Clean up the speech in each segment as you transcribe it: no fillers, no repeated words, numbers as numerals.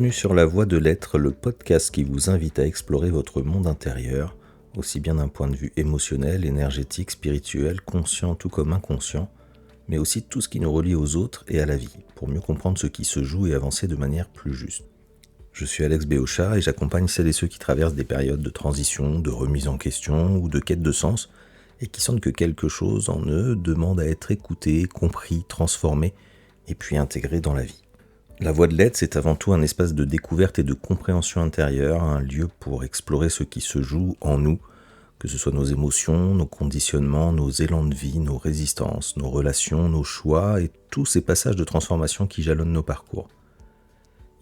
Bienvenue sur La Voie de l'Être, le podcast qui vous invite à explorer votre monde intérieur, aussi bien d'un point de vue émotionnel, énergétique, spirituel, conscient tout comme inconscient, mais aussi tout ce qui nous relie aux autres et à la vie, pour mieux comprendre ce qui se joue et avancer de manière plus juste. Je suis Alex Béauchard et j'accompagne celles et ceux qui traversent des périodes de transition, de remise en question ou de quête de sens, et qui sentent que quelque chose en eux demande à être écouté, compris, transformé, et puis intégré dans la vie. La Voie de l'Être, c'est avant tout un espace de découverte et de compréhension intérieure, un lieu pour explorer ce qui se joue en nous, que ce soit nos émotions, nos conditionnements, nos élans de vie, nos résistances, nos relations, nos choix et tous ces passages de transformation qui jalonnent nos parcours.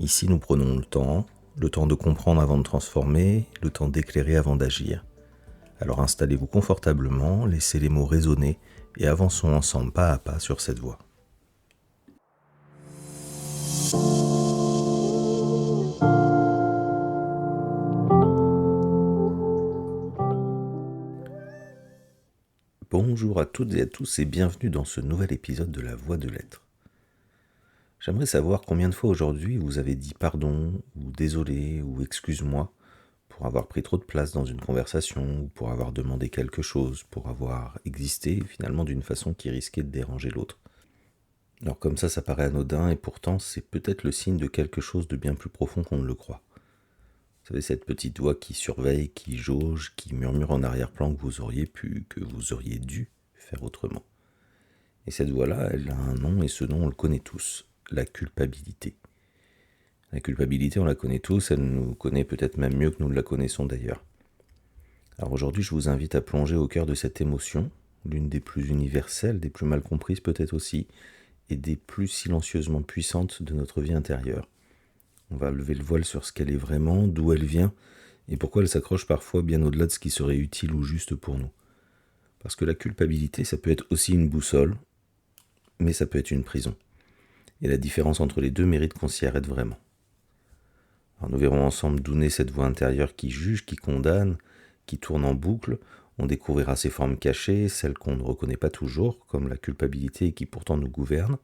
Ici, nous prenons le temps de comprendre avant de transformer, le temps d'éclairer avant d'agir. Alors installez-vous confortablement, laissez les mots résonner et avançons ensemble pas à pas sur cette voie. Bonjour à toutes et à tous et bienvenue dans ce nouvel épisode de La Voie de l'Être. J'aimerais savoir combien de fois aujourd'hui vous avez dit pardon, ou désolé, ou excuse-moi pour avoir pris trop de place dans une conversation, ou pour avoir demandé quelque chose, pour avoir existé finalement d'une façon qui risquait de déranger l'autre. Alors comme ça paraît anodin et pourtant c'est peut-être le signe de quelque chose de bien plus profond qu'on ne le croit. Vous savez, cette petite voix qui surveille, qui jauge, qui murmure en arrière-plan que vous auriez pu, que vous auriez dû faire autrement. Et cette voix-là, elle a un nom, et ce nom, on le connaît tous, la culpabilité. La culpabilité, on la connaît tous, elle nous connaît peut-être même mieux que nous ne la connaissons d'ailleurs. Alors aujourd'hui, je vous invite à plonger au cœur de cette émotion, l'une des plus universelles, des plus mal comprises peut-être aussi, et des plus silencieusement puissantes de notre vie intérieure. On va lever le voile sur ce qu'elle est vraiment, d'où elle vient, et pourquoi elle s'accroche parfois bien au-delà de ce qui serait utile ou juste pour nous. Parce que la culpabilité, ça peut être aussi une boussole, mais ça peut être une prison. Et la différence entre les deux mérite qu'on s'y arrête vraiment. Alors nous verrons ensemble d'où naît cette voix intérieure qui juge, qui condamne, qui tourne en boucle. On découvrira ses formes cachées, celles qu'on ne reconnaît pas toujours, comme la culpabilité et qui pourtant nous gouverne.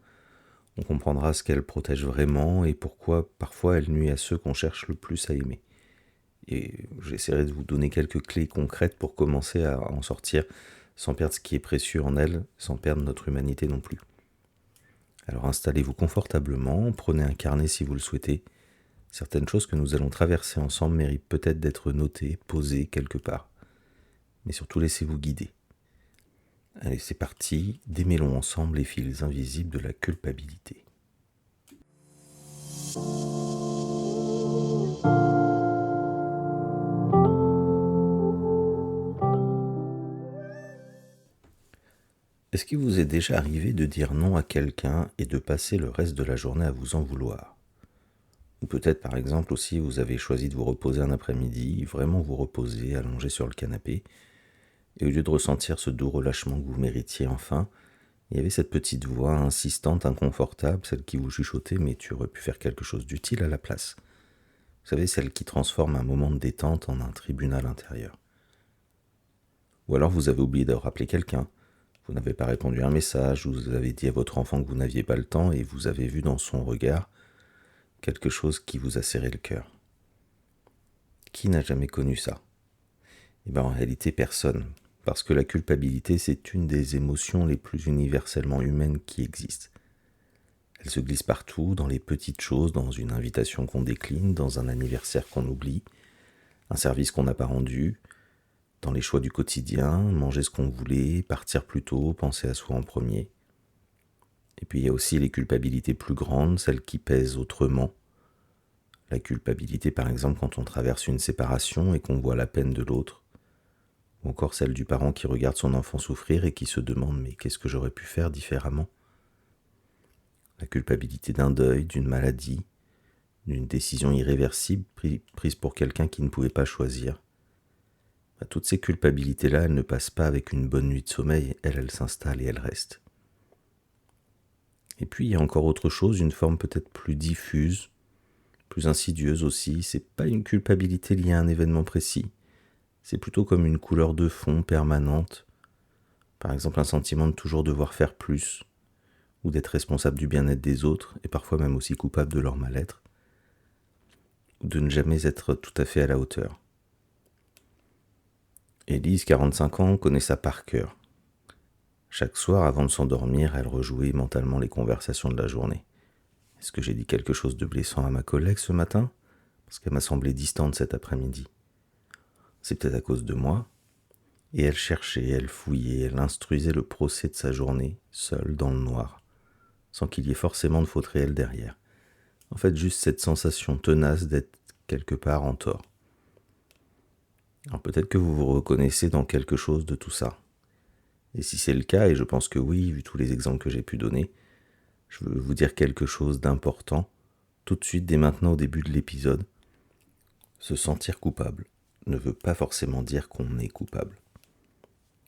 On comprendra ce qu'elle protège vraiment et pourquoi parfois elle nuit à ceux qu'on cherche le plus à aimer. Et j'essaierai de vous donner quelques clés concrètes pour commencer à en sortir sans perdre ce qui est précieux en elle, sans perdre notre humanité non plus. Alors installez-vous confortablement, prenez un carnet si vous le souhaitez. Certaines choses que nous allons traverser ensemble méritent peut-être d'être notées, posées quelque part. Mais surtout laissez-vous guider. Allez, c'est parti, démêlons ensemble les fils invisibles de la culpabilité. Est-ce qu'il vous est déjà arrivé de dire non à quelqu'un et de passer le reste de la journée à vous en vouloir ? Ou peut-être par exemple aussi vous avez choisi de vous reposer un après-midi, vraiment vous reposer, allongé sur le canapé, et au lieu de ressentir ce doux relâchement que vous méritiez enfin, il y avait cette petite voix insistante, inconfortable, celle qui vous chuchotait, mais tu aurais pu faire quelque chose d'utile à la place. Vous savez, celle qui transforme un moment de détente en un tribunal intérieur. Ou alors vous avez oublié de rappeler quelqu'un, vous n'avez pas répondu à un message, vous avez dit à votre enfant que vous n'aviez pas le temps et vous avez vu dans son regard quelque chose qui vous a serré le cœur. Qui n'a jamais connu ça ? Eh bien en réalité personne, parce que la culpabilité c'est une des émotions les plus universellement humaines qui existent. Elle se glisse partout, dans les petites choses, dans une invitation qu'on décline, dans un anniversaire qu'on oublie, un service qu'on n'a pas rendu, dans les choix du quotidien, manger ce qu'on voulait, partir plus tôt, penser à soi en premier. Et puis il y a aussi les culpabilités plus grandes, celles qui pèsent autrement. La culpabilité par exemple quand on traverse une séparation et qu'on voit la peine de l'autre. Ou encore celle du parent qui regarde son enfant souffrir et qui se demande « mais qu'est-ce que j'aurais pu faire différemment ?» La culpabilité d'un deuil, d'une maladie, d'une décision irréversible prise pour quelqu'un qui ne pouvait pas choisir. Toutes ces culpabilités-là, elles ne passent pas avec une bonne nuit de sommeil, elles s'installent et elles restent. Et puis il y a encore autre chose, une forme peut-être plus diffuse, plus insidieuse aussi. C'est pas une culpabilité liée à un événement précis, c'est plutôt comme une couleur de fond permanente. Par exemple un sentiment de toujours devoir faire plus, ou d'être responsable du bien-être des autres, et parfois même aussi coupable de leur mal-être. ou de ne jamais être tout à fait à la hauteur. Élise, 45 ans, connaît ça par cœur. Chaque soir, avant de s'endormir, elle rejouait mentalement les conversations de la journée. Est-ce que j'ai dit quelque chose de blessant à ma collègue ce matin ? Parce qu'elle m'a semblé distante cet après-midi. C'est peut-être à cause de moi. Et elle cherchait, elle fouillait, elle instruisait le procès de sa journée, seule dans le noir, sans qu'il y ait forcément de faute réelle derrière. En fait, juste cette sensation tenace d'être quelque part en tort. Alors peut-être que vous vous reconnaissez dans quelque chose de tout ça. Et si c'est le cas, et je pense que oui, vu tous les exemples que j'ai pu donner, je veux vous dire quelque chose d'important, tout de suite, dès maintenant au début de l'épisode. Se sentir coupable ne veut pas forcément dire qu'on est coupable.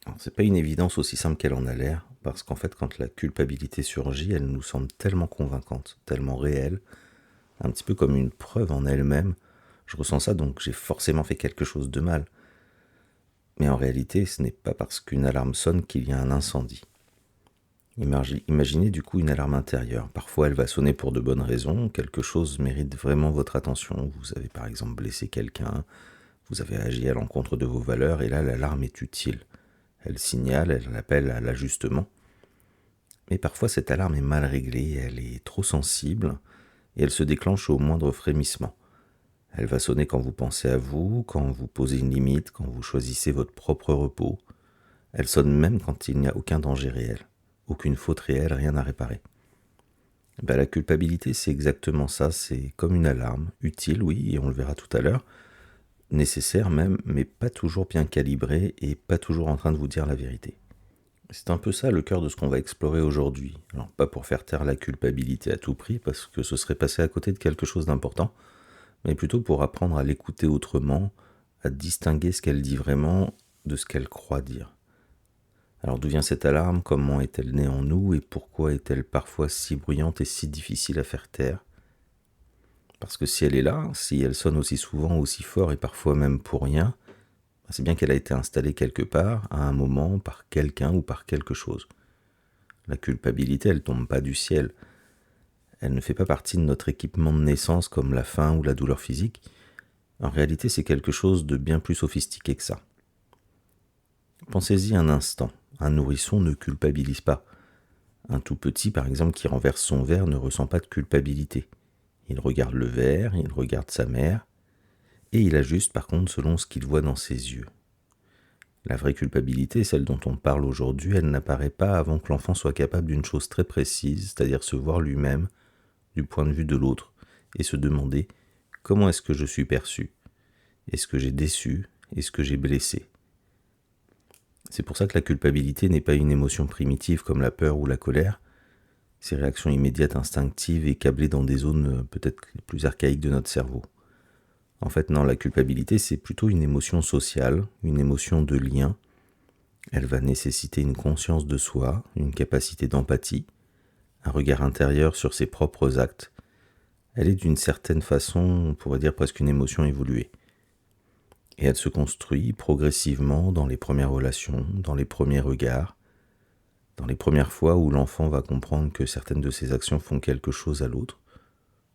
Alors, c'est pas une évidence aussi simple qu'elle en a l'air, parce qu'en fait, quand la culpabilité surgit, elle nous semble tellement convaincante, tellement réelle, un petit peu comme une preuve en elle-même. Je ressens ça, donc j'ai forcément fait quelque chose de mal. Mais en réalité, ce n'est pas parce qu'une alarme sonne qu'il y a un incendie. Imaginez du coup une alarme intérieure. Parfois, elle va sonner pour de bonnes raisons. Quelque chose mérite vraiment votre attention. Vous avez par exemple blessé quelqu'un, vous avez agi à l'encontre de vos valeurs, et là, l'alarme est utile. Elle signale, elle appelle à l'ajustement. Mais parfois, cette alarme est mal réglée, elle est trop sensible, et elle se déclenche au moindre frémissement. Elle va sonner quand vous pensez à vous, quand vous posez une limite, quand vous choisissez votre propre repos. Elle sonne même quand il n'y a aucun danger réel, aucune faute réelle, rien à réparer. La culpabilité, c'est exactement ça, c'est comme une alarme, utile, oui, et on le verra tout à l'heure, nécessaire même, mais pas toujours bien calibrée et pas toujours en train de vous dire la vérité. C'est un peu ça le cœur de ce qu'on va explorer aujourd'hui. Alors pas pour faire taire la culpabilité à tout prix, parce que ce serait passer à côté de quelque chose d'important, mais plutôt pour apprendre à l'écouter autrement, à distinguer ce qu'elle dit vraiment de ce qu'elle croit dire. Alors d'où vient cette alarme ? Comment est-elle née en nous ? Et pourquoi est-elle parfois si bruyante et si difficile à faire taire ? Parce que si elle est là, si elle sonne aussi souvent, aussi fort et parfois même pour rien, c'est bien qu'elle a été installée quelque part, à un moment, par quelqu'un ou par quelque chose. La culpabilité, elle tombe pas du ciel. Elle ne fait pas partie de notre équipement de naissance comme la faim ou la douleur physique. En réalité, c'est quelque chose de bien plus sophistiqué que ça. Pensez-y un instant. Un nourrisson ne culpabilise pas. Un tout petit, par exemple, qui renverse son verre ne ressent pas de culpabilité. Il regarde le verre, il regarde sa mère, et il ajuste par contre selon ce qu'il voit dans ses yeux. La vraie culpabilité, celle dont on parle aujourd'hui, elle n'apparaît pas avant que l'enfant soit capable d'une chose très précise, c'est-à-dire se voir lui-même du point de vue de l'autre et se demander comment est-ce que je suis perçu ? Est-ce que j'ai déçu ? Est-ce que j'ai blessé ? C'est pour ça que la culpabilité n'est pas une émotion primitive comme la peur ou la colère. Ces réactions immédiates, instinctives et câblées dans des zones peut-être les plus archaïques de notre cerveau. En fait, non, la culpabilité, c'est plutôt une émotion sociale, une émotion de lien. Elle va nécessiter une conscience de soi, une capacité d'empathie, un regard intérieur sur ses propres actes. Elle est d'une certaine façon, on pourrait dire presque une émotion évoluée. Et elle se construit progressivement dans les premières relations, dans les premiers regards, dans les premières fois où l'enfant va comprendre que certaines de ses actions font quelque chose à l'autre,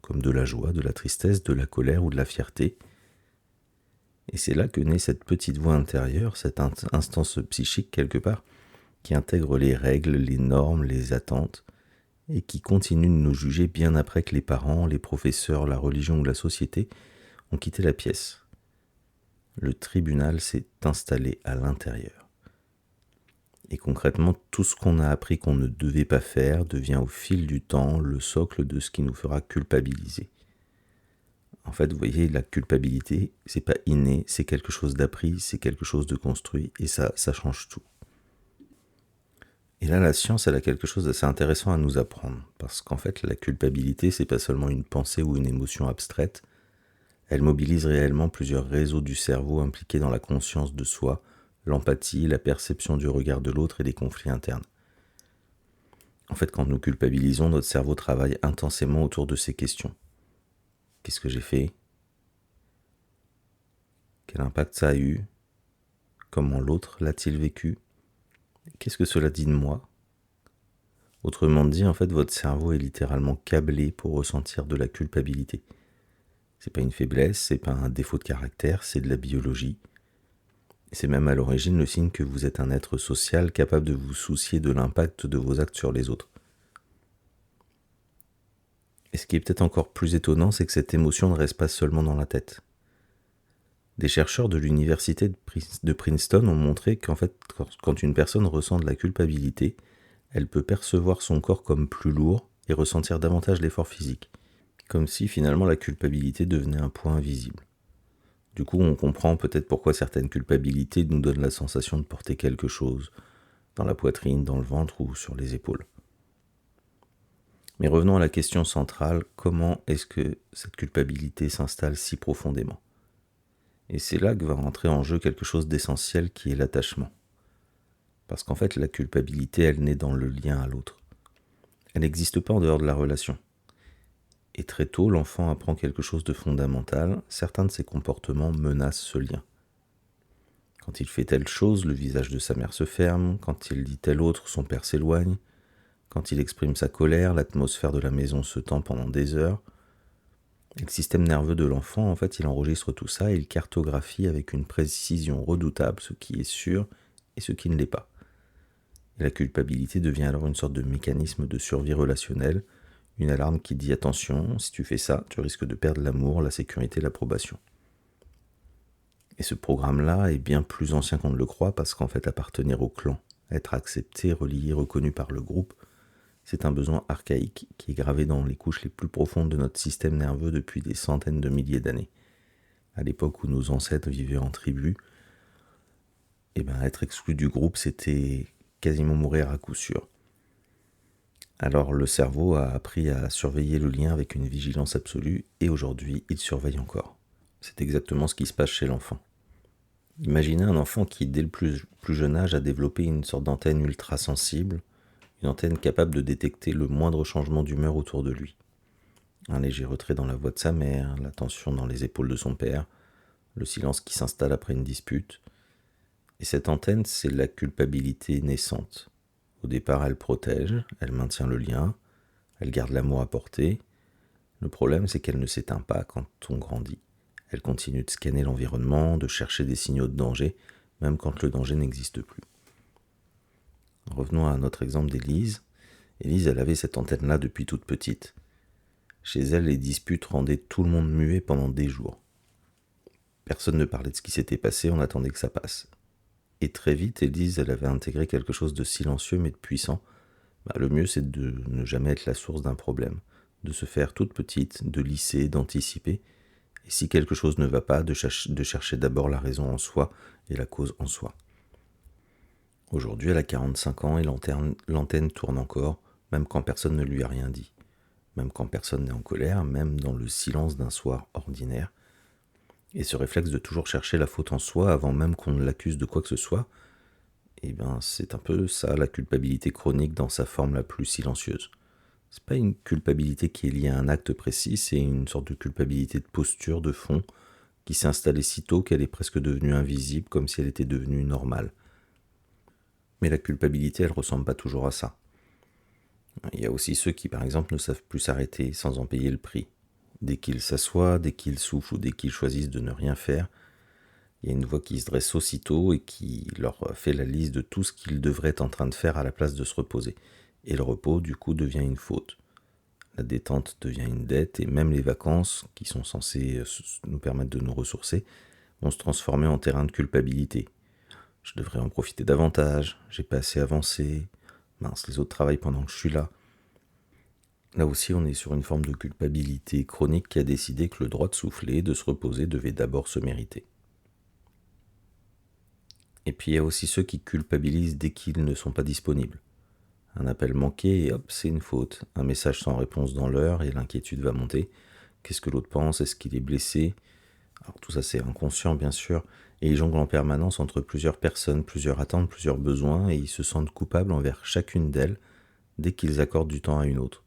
comme de la joie, de la tristesse, de la colère ou de la fierté. Et c'est là que naît cette petite voix intérieure, cette instance psychique quelque part, qui intègre les règles, les normes, les attentes, et qui continue de nous juger bien après que les parents, les professeurs, la religion ou la société ont quitté la pièce. Le tribunal s'est installé à l'intérieur. Et concrètement, tout ce qu'on a appris qu'on ne devait pas faire devient au fil du temps le socle de ce qui nous fera culpabiliser. En fait, vous voyez, la culpabilité, c'est pas inné, c'est quelque chose d'appris, c'est quelque chose de construit, et ça change tout. Et là, la science, elle a quelque chose d'assez intéressant à nous apprendre, parce qu'en fait, la culpabilité, c'est pas seulement une pensée ou une émotion abstraite, elle mobilise réellement plusieurs réseaux du cerveau impliqués dans la conscience de soi, l'empathie, la perception du regard de l'autre et des conflits internes. En fait, quand nous culpabilisons, notre cerveau travaille intensément autour de ces questions. Qu'est-ce que j'ai fait ? Quel impact ça a eu ? Comment l'autre l'a-t-il vécu ? Qu'est-ce que cela dit de moi ? Autrement dit, en fait, votre cerveau est littéralement câblé pour ressentir de la culpabilité. C'est pas une faiblesse, c'est pas un défaut de caractère, c'est de la biologie. C'est même à l'origine le signe que vous êtes un être social capable de vous soucier de l'impact de vos actes sur les autres. Et ce qui est peut-être encore plus étonnant, c'est que cette émotion ne reste pas seulement dans la tête. Des chercheurs de l'université de Princeton ont montré qu'en fait, quand une personne ressent de la culpabilité, elle peut percevoir son corps comme plus lourd et ressentir davantage l'effort physique, comme si finalement la culpabilité devenait un poids invisible. Du coup, on comprend peut-être pourquoi certaines culpabilités nous donnent la sensation de porter quelque chose dans la poitrine, dans le ventre ou sur les épaules. Mais revenons à la question centrale, comment est-ce que cette culpabilité s'installe si profondément ? Et c'est là que va rentrer en jeu quelque chose d'essentiel qui est l'attachement. Parce qu'en fait, la culpabilité, elle naît dans le lien à l'autre. Elle n'existe pas en dehors de la relation. Et très tôt, l'enfant apprend quelque chose de fondamental, certains de ses comportements menacent ce lien. Quand il fait telle chose, le visage de sa mère se ferme, quand il dit telle autre, son père s'éloigne, quand il exprime sa colère, l'atmosphère de la maison se tend pendant des heures. Et le système nerveux de l'enfant, en fait, il enregistre tout ça et il cartographie avec une précision redoutable ce qui est sûr et ce qui ne l'est pas. Et la culpabilité devient alors une sorte de mécanisme de survie relationnelle, une alarme qui dit attention, si tu fais ça, tu risques de perdre l'amour, la sécurité, l'approbation. Et ce programme-là est bien plus ancien qu'on ne le croit parce qu'en fait appartenir au clan, être accepté, relié, reconnu par le groupe, c'est un besoin archaïque qui est gravé dans les couches les plus profondes de notre système nerveux depuis des centaines de milliers d'années. À l'époque où nos ancêtres vivaient en tribu, être exclu du groupe, c'était quasiment mourir à coup sûr. Alors le cerveau a appris à surveiller le lien avec une vigilance absolue et aujourd'hui il surveille encore. C'est exactement ce qui se passe chez l'enfant. Imaginez un enfant qui dès le plus jeune âge a développé une sorte d'antenne ultra sensible, une antenne capable de détecter le moindre changement d'humeur autour de lui. Un léger retrait dans la voix de sa mère, la tension dans les épaules de son père, le silence qui s'installe après une dispute. Et cette antenne, c'est la culpabilité naissante. Au départ, elle protège, elle maintient le lien, elle garde l'amour à portée. Le problème, c'est qu'elle ne s'éteint pas quand on grandit. Elle continue de scanner l'environnement, de chercher des signaux de danger, même quand le danger n'existe plus. Revenons à notre exemple d'Élise. Élise, elle avait cette antenne-là depuis toute petite. Chez elle, les disputes rendaient tout le monde muet pendant des jours. Personne ne parlait de ce qui s'était passé, on attendait que ça passe. Et très vite, Élise, elle avait intégré quelque chose de silencieux mais de puissant. Le mieux, c'est de ne jamais être la source d'un problème, de se faire toute petite, de lisser, d'anticiper. Et si quelque chose ne va pas, de chercher d'abord la raison en soi et la cause en soi. Aujourd'hui, elle a 45 ans et l'antenne tourne encore, même quand personne ne lui a rien dit. Même quand personne n'est en colère, même dans le silence d'un soir ordinaire. Et ce réflexe de toujours chercher la faute en soi avant même qu'on ne l'accuse de quoi que ce soit, c'est un peu ça la culpabilité chronique dans sa forme la plus silencieuse. C'est pas une culpabilité qui est liée à un acte précis, c'est une sorte de culpabilité de posture, de fond, qui s'est installée si tôt qu'elle est presque devenue invisible, comme si elle était devenue normale. Mais la culpabilité, elle ressemble pas toujours à ça. Il y a aussi ceux qui, par exemple, ne savent plus s'arrêter sans en payer le prix. Dès qu'ils s'assoient, dès qu'ils soufflent ou dès qu'ils choisissent de ne rien faire, il y a une voix qui se dresse aussitôt et qui leur fait la liste de tout ce qu'ils devraient être en train de faire à la place de se reposer. Et le repos, du coup, devient une faute. La détente devient une dette et même les vacances, qui sont censées nous permettre de nous ressourcer, vont se transformer en terrain de culpabilité. Je devrais en profiter davantage, j'ai pas assez avancé, mince, les autres travaillent pendant que je suis là. Là aussi, on est sur une forme de culpabilité chronique qui a décidé que le droit de souffler, de se reposer, devait d'abord se mériter. Et puis il y a aussi ceux qui culpabilisent dès qu'ils ne sont pas disponibles. Un appel manqué et hop, c'est une faute. Un message sans réponse dans l'heure et l'inquiétude va monter. Qu'est-ce que l'autre pense ? Est-ce qu'il est blessé ? Alors tout ça c'est inconscient bien sûr, et ils jonglent en permanence entre plusieurs personnes, plusieurs attentes, plusieurs besoins, et ils se sentent coupables envers chacune d'elles dès qu'ils accordent du temps à une autre.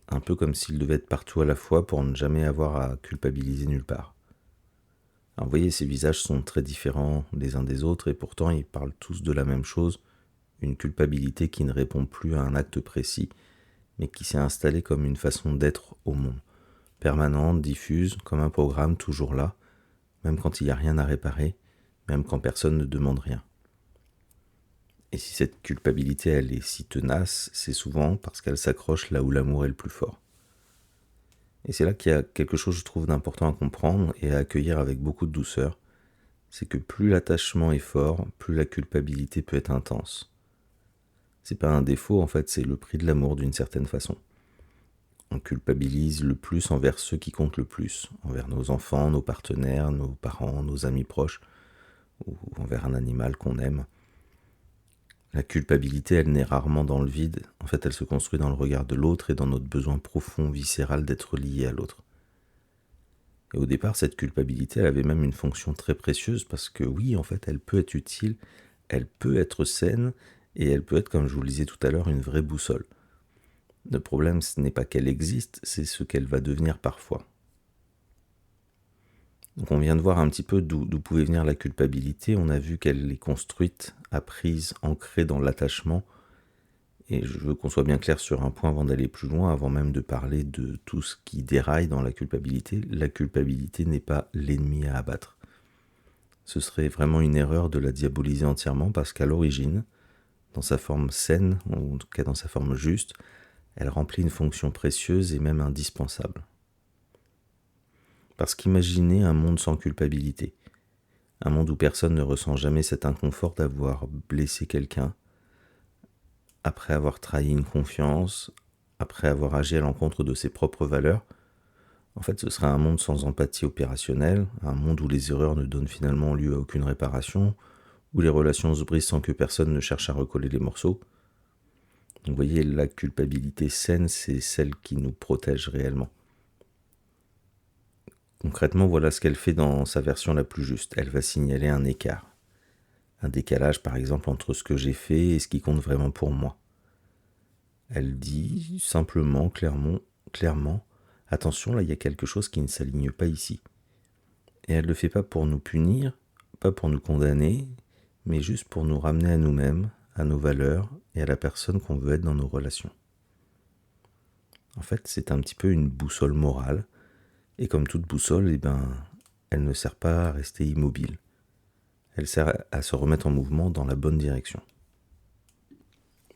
Un peu comme s'ils devaient être partout à la fois pour ne jamais avoir à culpabiliser nulle part. Alors vous voyez, ces visages sont très différents les uns des autres, et pourtant ils parlent tous de la même chose, une culpabilité qui ne répond plus à un acte précis, mais qui s'est installée comme une façon d'être au monde. permanente, diffuse, comme un programme toujours là, même quand il n'y a rien à réparer, même quand personne ne demande rien. Et si cette culpabilité elle est si tenace, c'est souvent parce qu'elle s'accroche là où l'amour est le plus fort. Et c'est là qu'il y a quelque chose, je trouve, d'important à comprendre et à accueillir avec beaucoup de douceur, c'est que plus l'attachement est fort, plus la culpabilité peut être intense. C'est pas un défaut, en fait, c'est le prix de l'amour d'une certaine façon. On culpabilise le plus envers ceux qui comptent le plus, envers nos enfants, nos partenaires, nos parents, nos amis proches, ou envers un animal qu'on aime. La culpabilité, elle naît rarement dans le vide, en fait elle se construit dans le regard de l'autre et dans notre besoin profond, viscéral d'être lié à l'autre. Et au départ, cette culpabilité, elle avait même une fonction très précieuse parce que oui, en fait, elle peut être utile, elle peut être saine et elle peut être, comme je vous le disais tout à l'heure, une vraie boussole. Le problème, ce n'est pas qu'elle existe, c'est ce qu'elle va devenir parfois. Donc on vient de voir un petit peu d'où pouvait venir la culpabilité. On a vu qu'elle est construite, apprise, ancrée dans l'attachement. Et je veux qu'on soit bien clair sur un point avant d'aller plus loin, avant même de parler de tout ce qui déraille dans la culpabilité. La culpabilité n'est pas l'ennemi à abattre. Ce serait vraiment une erreur de la diaboliser entièrement parce qu'à l'origine, dans sa forme saine, ou en tout cas dans sa forme juste, elle remplit une fonction précieuse et même indispensable. Parce qu'imaginez un monde sans culpabilité, un monde où personne ne ressent jamais cet inconfort d'avoir blessé quelqu'un, après avoir trahi une confiance, après avoir agi à l'encontre de ses propres valeurs. En fait, ce serait un monde sans empathie opérationnelle, un monde où les erreurs ne donnent finalement lieu à aucune réparation, où les relations se brisent sans que personne ne cherche à recoller les morceaux. Donc vous voyez, la culpabilité saine, c'est celle qui nous protège réellement. Concrètement, voilà ce qu'elle fait dans sa version la plus juste. Elle va signaler un écart. Un décalage, par exemple, entre ce que j'ai fait et ce qui compte vraiment pour moi. Elle dit simplement, clairement, attention, là, il y a quelque chose qui ne s'aligne pas ici. Et elle ne le fait pas pour nous punir, pas pour nous condamner, mais juste pour nous ramener à nous-mêmes, à nos valeurs et à la personne qu'on veut être dans nos relations. En fait, c'est un petit peu une boussole morale. Et comme toute boussole, elle ne sert pas à rester immobile. Elle sert à se remettre en mouvement dans la bonne direction.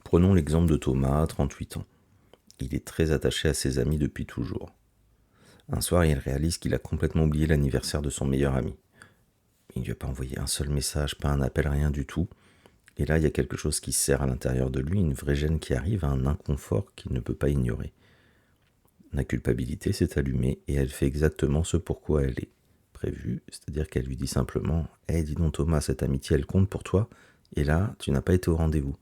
Prenons l'exemple de Thomas, 38 ans. Il est très attaché à ses amis depuis toujours. Un soir, il réalise qu'il a complètement oublié l'anniversaire de son meilleur ami. Il ne lui a pas envoyé un seul message, pas un appel, rien du tout. Et là, il y a quelque chose qui se serre à l'intérieur de lui, une vraie gêne qui arrive, un inconfort qu'il ne peut pas ignorer. La culpabilité s'est allumée et elle fait exactement ce pourquoi elle est prévue, c'est-à-dire qu'elle lui dit simplement « Hey, dis donc Thomas, cette amitié elle compte pour toi, et là, tu n'as pas été au rendez-vous. »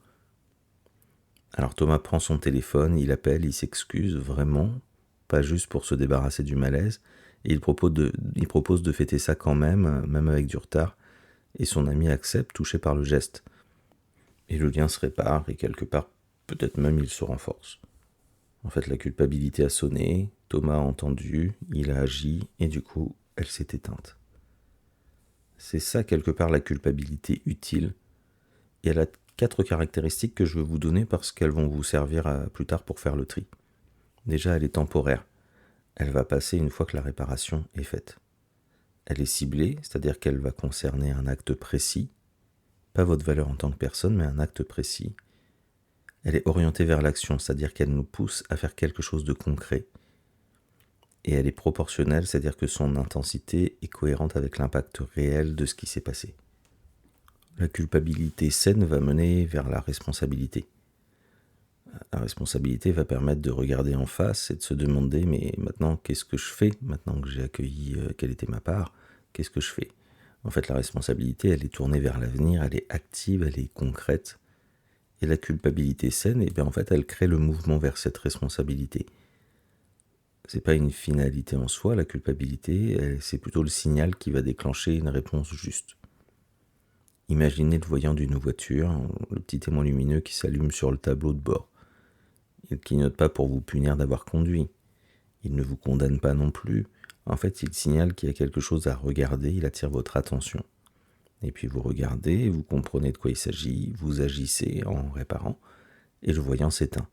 Alors Thomas prend son téléphone, il appelle, il s'excuse vraiment, pas juste pour se débarrasser du malaise, et il propose de fêter ça quand même avec du retard, et son ami accepte, touché par le geste. Et le lien se répare, et quelque part, peut-être même il se renforce. En fait, la culpabilité a sonné, Thomas a entendu, il a agi, et du coup, elle s'est éteinte. C'est ça, quelque part, la culpabilité utile. Et elle a 4 caractéristiques que je veux vous donner parce qu'elles vont vous servir plus tard pour faire le tri. Déjà, elle est temporaire. Elle va passer une fois que la réparation est faite. Elle est ciblée, c'est-à-dire qu'elle va concerner un acte précis, pas votre valeur en tant que personne, mais un acte précis. Elle est orientée vers l'action, c'est-à-dire qu'elle nous pousse à faire quelque chose de concret. Et elle est proportionnelle, c'est-à-dire que son intensité est cohérente avec l'impact réel de ce qui s'est passé. La culpabilité saine va mener vers la responsabilité. La responsabilité va permettre de regarder en face et de se demander mais maintenant qu'est-ce que je fais, maintenant que j'ai accueilli quelle était ma part, qu'est-ce que je fais. En fait la responsabilité elle est tournée vers l'avenir, elle est active, elle est concrète. Et la culpabilité saine, en fait, elle crée le mouvement vers cette responsabilité. C'est pas une finalité en soi, la culpabilité, c'est plutôt le signal qui va déclencher une réponse juste. Imaginez le voyant d'une voiture, le petit témoin lumineux qui s'allume sur le tableau de bord. Il ne clignote pas pour vous punir d'avoir conduit. Il ne vous condamne pas non plus. En fait, il signale qu'il y a quelque chose à regarder, il attire votre attention. Et puis vous regardez, vous comprenez de quoi il s'agit, vous agissez en réparant, et le voyant s'éteint.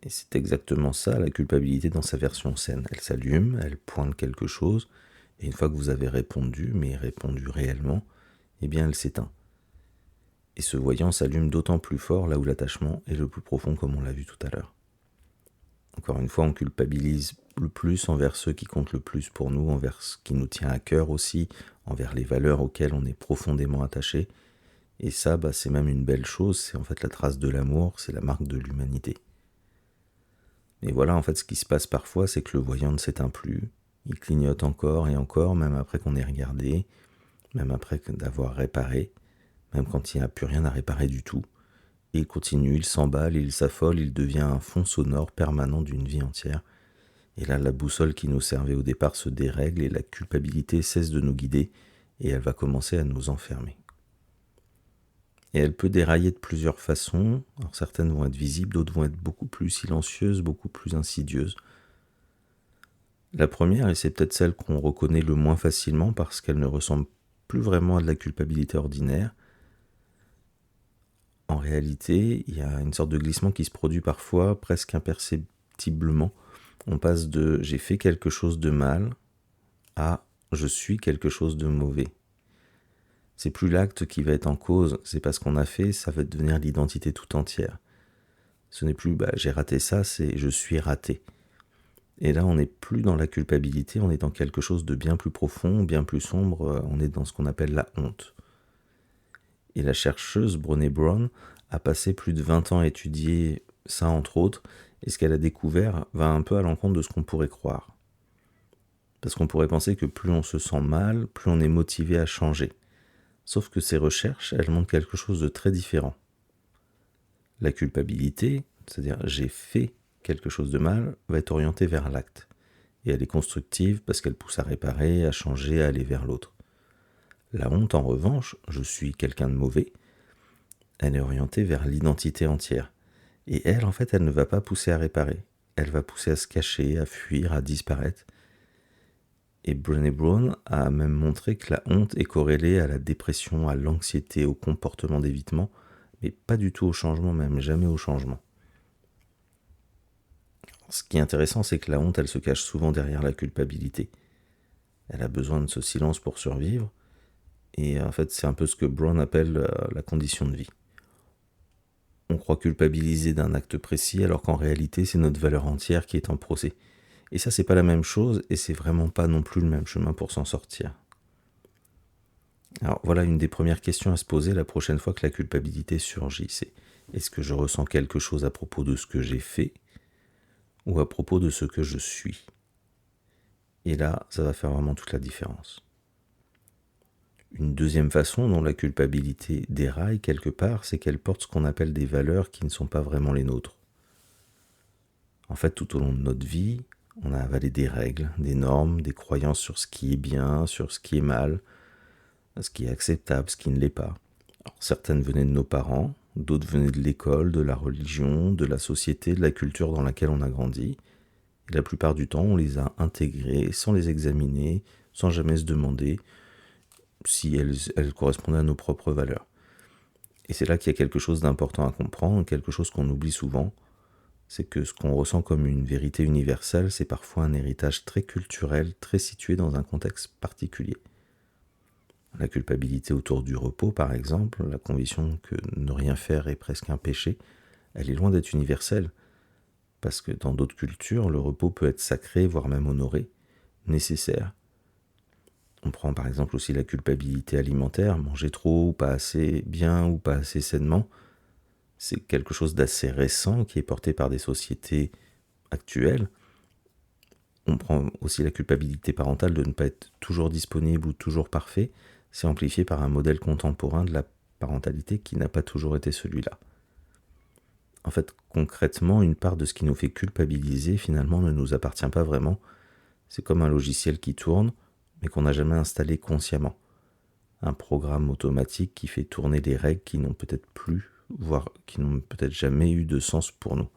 Et c'est exactement ça, la culpabilité dans sa version saine. Elle s'allume, elle pointe quelque chose, et une fois que vous avez répondu, mais répondu réellement, eh bien elle s'éteint. Et ce voyant s'allume d'autant plus fort là où l'attachement est le plus profond, comme on l'a vu tout à l'heure. Encore une fois, on culpabilise le plus envers ceux qui comptent le plus pour nous, envers ce qui nous tient à cœur aussi, envers les valeurs auxquelles on est profondément attaché. Et ça, c'est même une belle chose, c'est en fait la trace de l'amour, c'est la marque de l'humanité. Et voilà, en fait, ce qui se passe parfois, c'est que le voyant ne s'éteint plus, il clignote encore et encore, même après qu'on ait regardé, même après d'avoir réparé, même quand il n'y a plus rien à réparer du tout. Et il continue, il s'emballe, il s'affole, il devient un fond sonore permanent d'une vie entière. Et là, la boussole qui nous servait au départ se dérègle et la culpabilité cesse de nous guider et elle va commencer à nous enfermer. Et elle peut dérailler de plusieurs façons. Alors certaines vont être visibles, d'autres vont être beaucoup plus silencieuses, beaucoup plus insidieuses. La première, et c'est peut-être celle qu'on reconnaît le moins facilement parce qu'elle ne ressemble plus vraiment à de la culpabilité ordinaire. En réalité, il y a une sorte de glissement qui se produit parfois, presque imperceptiblement. On passe de « j'ai fait quelque chose de mal » à « je suis quelque chose de mauvais ». C'est plus l'acte qui va être en cause, c'est pas ce qu'on a fait, ça va devenir l'identité tout entière. Ce n'est plus j'ai raté ça, c'est je suis raté. Et là, on n'est plus dans la culpabilité, on est dans quelque chose de bien plus profond, bien plus sombre, on est dans ce qu'on appelle la honte. Et la chercheuse Brené Brown a passé plus de 20 ans à étudier ça, entre autres, et ce qu'elle a découvert va un peu à l'encontre de ce qu'on pourrait croire. Parce qu'on pourrait penser que plus on se sent mal, plus on est motivé à changer. Sauf que ces recherches, elles montrent quelque chose de très différent. La culpabilité, c'est-à-dire j'ai fait quelque chose de mal, va être orientée vers l'acte. Et elle est constructive parce qu'elle pousse à réparer, à changer, à aller vers l'autre. La honte, en revanche, je suis quelqu'un de mauvais, elle est orientée vers l'identité entière. Et elle, en fait, elle ne va pas pousser à réparer. Elle va pousser à se cacher, à fuir, à disparaître. Et Brené Brown a même montré que la honte est corrélée à la dépression, à l'anxiété, au comportement d'évitement, mais pas du tout au changement, même jamais au changement. Ce qui est intéressant, c'est que la honte, elle se cache souvent derrière la culpabilité. Elle a besoin de ce silence pour survivre, et en fait, c'est un peu ce que Brown appelle la condition de vie. On croit culpabiliser d'un acte précis, alors qu'en réalité, c'est notre valeur entière qui est en procès. Et ça, c'est pas la même chose, et c'est vraiment pas non plus le même chemin pour s'en sortir. Alors voilà une des premières questions à se poser la prochaine fois que la culpabilité surgit, c'est est-ce que je ressens quelque chose à propos de ce que j'ai fait ou à propos de ce que je suis? Et là, ça va faire vraiment toute la différence. Une deuxième façon dont la culpabilité déraille quelque part, c'est qu'elle porte ce qu'on appelle des valeurs qui ne sont pas vraiment les nôtres. En fait, tout au long de notre vie, on a avalé des règles, des normes, des croyances sur ce qui est bien, sur ce qui est mal, ce qui est acceptable, ce qui ne l'est pas. Alors, certaines venaient de nos parents, d'autres venaient de l'école, de la religion, de la société, de la culture dans laquelle on a grandi. Et la plupart du temps, on les a intégrées sans les examiner, sans jamais se demander si elles correspondaient à nos propres valeurs. Et c'est là qu'il y a quelque chose d'important à comprendre, quelque chose qu'on oublie souvent, c'est que ce qu'on ressent comme une vérité universelle, c'est parfois un héritage très culturel, très situé dans un contexte particulier. La culpabilité autour du repos, par exemple, la conviction que ne rien faire est presque un péché, elle est loin d'être universelle, parce que dans d'autres cultures, le repos peut être sacré, voire même honoré, nécessaire. On prend par exemple aussi la culpabilité alimentaire, manger trop ou pas assez bien ou pas assez sainement. C'est quelque chose d'assez récent qui est porté par des sociétés actuelles. On prend aussi la culpabilité parentale de ne pas être toujours disponible ou toujours parfait. C'est amplifié par un modèle contemporain de la parentalité qui n'a pas toujours été celui-là. En fait, concrètement, une part de ce qui nous fait culpabiliser finalement ne nous appartient pas vraiment. C'est comme un logiciel qui tourne, mais qu'on n'a jamais installé consciemment. Un programme automatique qui fait tourner des règles qui n'ont peut-être plus, voire qui n'ont peut-être jamais eu de sens pour nous.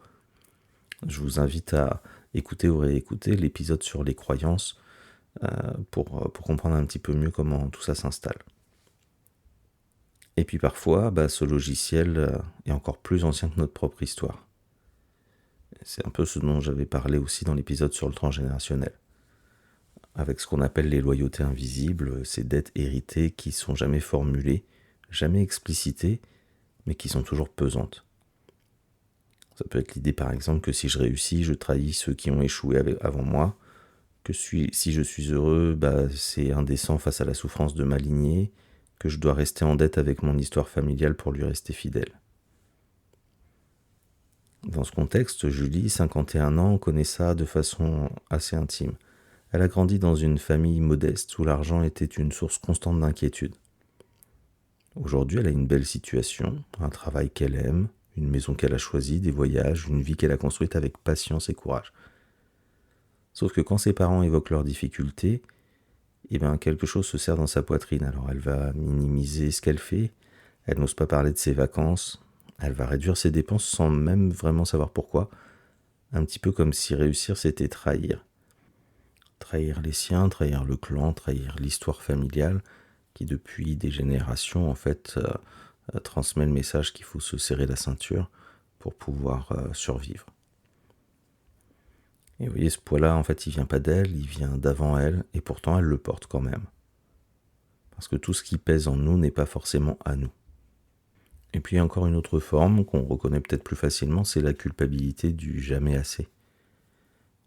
Je vous invite à écouter ou réécouter l'épisode sur les croyances pour comprendre un petit peu mieux comment tout ça s'installe. Et puis parfois, ce logiciel est encore plus ancien que notre propre histoire. C'est un peu ce dont j'avais parlé aussi dans l'épisode sur le transgénérationnel. Avec ce qu'on appelle les loyautés invisibles, ces dettes héritées qui sont jamais formulées, jamais explicitées, mais qui sont toujours pesantes. Ça peut être l'idée par exemple que si je réussis, je trahis ceux qui ont échoué avant moi, que si je suis heureux, c'est indécent face à la souffrance de ma lignée, que je dois rester en dette avec mon histoire familiale pour lui rester fidèle. Dans ce contexte, Julie, 51 ans, connaît ça de façon assez intime. Elle a grandi dans une famille modeste où l'argent était une source constante d'inquiétude. Aujourd'hui, elle a une belle situation, un travail qu'elle aime, une maison qu'elle a choisie, des voyages, une vie qu'elle a construite avec patience et courage. Sauf que quand ses parents évoquent leurs difficultés, quelque chose se serre dans sa poitrine. Alors elle va minimiser ce qu'elle fait, elle n'ose pas parler de ses vacances, elle va réduire ses dépenses sans même vraiment savoir pourquoi, un petit peu comme si réussir c'était trahir. Trahir les siens, trahir le clan, trahir l'histoire familiale, qui depuis des générations en fait transmet le message qu'il faut se serrer la ceinture pour pouvoir survivre. Et vous voyez, ce poids-là, en fait, il vient pas d'elle, il vient d'avant elle, et pourtant elle le porte quand même. Parce que tout ce qui pèse en nous n'est pas forcément à nous. Et puis encore une autre forme qu'on reconnaît peut-être plus facilement, c'est la culpabilité du jamais assez.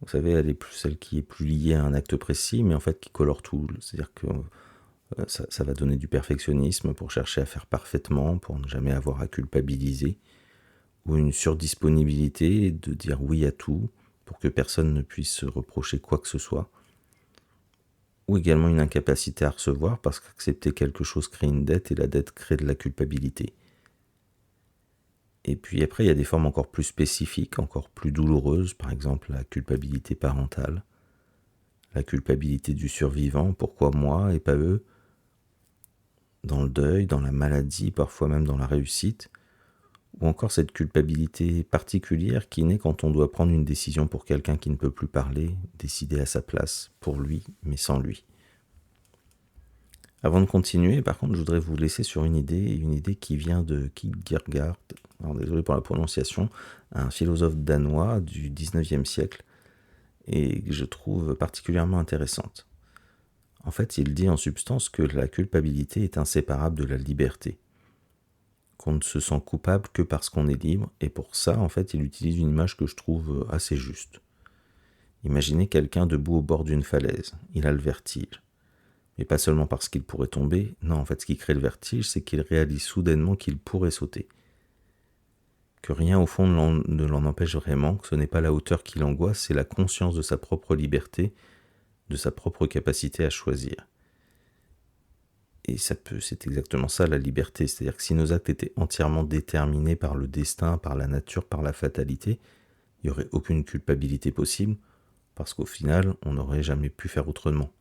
Vous savez, elle est plus celle qui est plus liée à un acte précis, mais en fait qui colore tout. C'est-à-dire que ça va donner du perfectionnisme pour chercher à faire parfaitement, pour ne jamais avoir à culpabiliser, ou une surdisponibilité de dire oui à tout, pour que personne ne puisse se reprocher quoi que ce soit, ou également une incapacité à recevoir parce qu'accepter quelque chose crée une dette et la dette crée de la culpabilité. Et puis après, il y a des formes encore plus spécifiques, encore plus douloureuses, par exemple la culpabilité parentale, la culpabilité du survivant, pourquoi moi et pas eux, dans le deuil, dans la maladie, parfois même dans la réussite, ou encore cette culpabilité particulière qui naît quand on doit prendre une décision pour quelqu'un qui ne peut plus parler, décider à sa place, pour lui, mais sans lui. Avant de continuer, par contre, je voudrais vous laisser sur une idée qui vient de Kierkegaard, alors désolé pour la prononciation, un philosophe danois du 19e siècle, et que je trouve particulièrement intéressante. En fait, il dit en substance que la culpabilité est inséparable de la liberté, qu'on ne se sent coupable que parce qu'on est libre, et pour ça, en fait, il utilise une image que je trouve assez juste. Imaginez quelqu'un debout au bord d'une falaise, il a le vertige. Mais pas seulement parce qu'il pourrait tomber, non, en fait, ce qui crée le vertige, c'est qu'il réalise soudainement qu'il pourrait sauter. Que rien au fond ne l'en empêche vraiment, que ce n'est pas la hauteur qui l'angoisse, c'est la conscience de sa propre liberté, de sa propre capacité à choisir. Et c'est exactement ça la liberté, c'est-à-dire que si nos actes étaient entièrement déterminés par le destin, par la nature, par la fatalité, il n'y aurait aucune culpabilité possible, parce qu'au final, on n'aurait jamais pu faire autrement.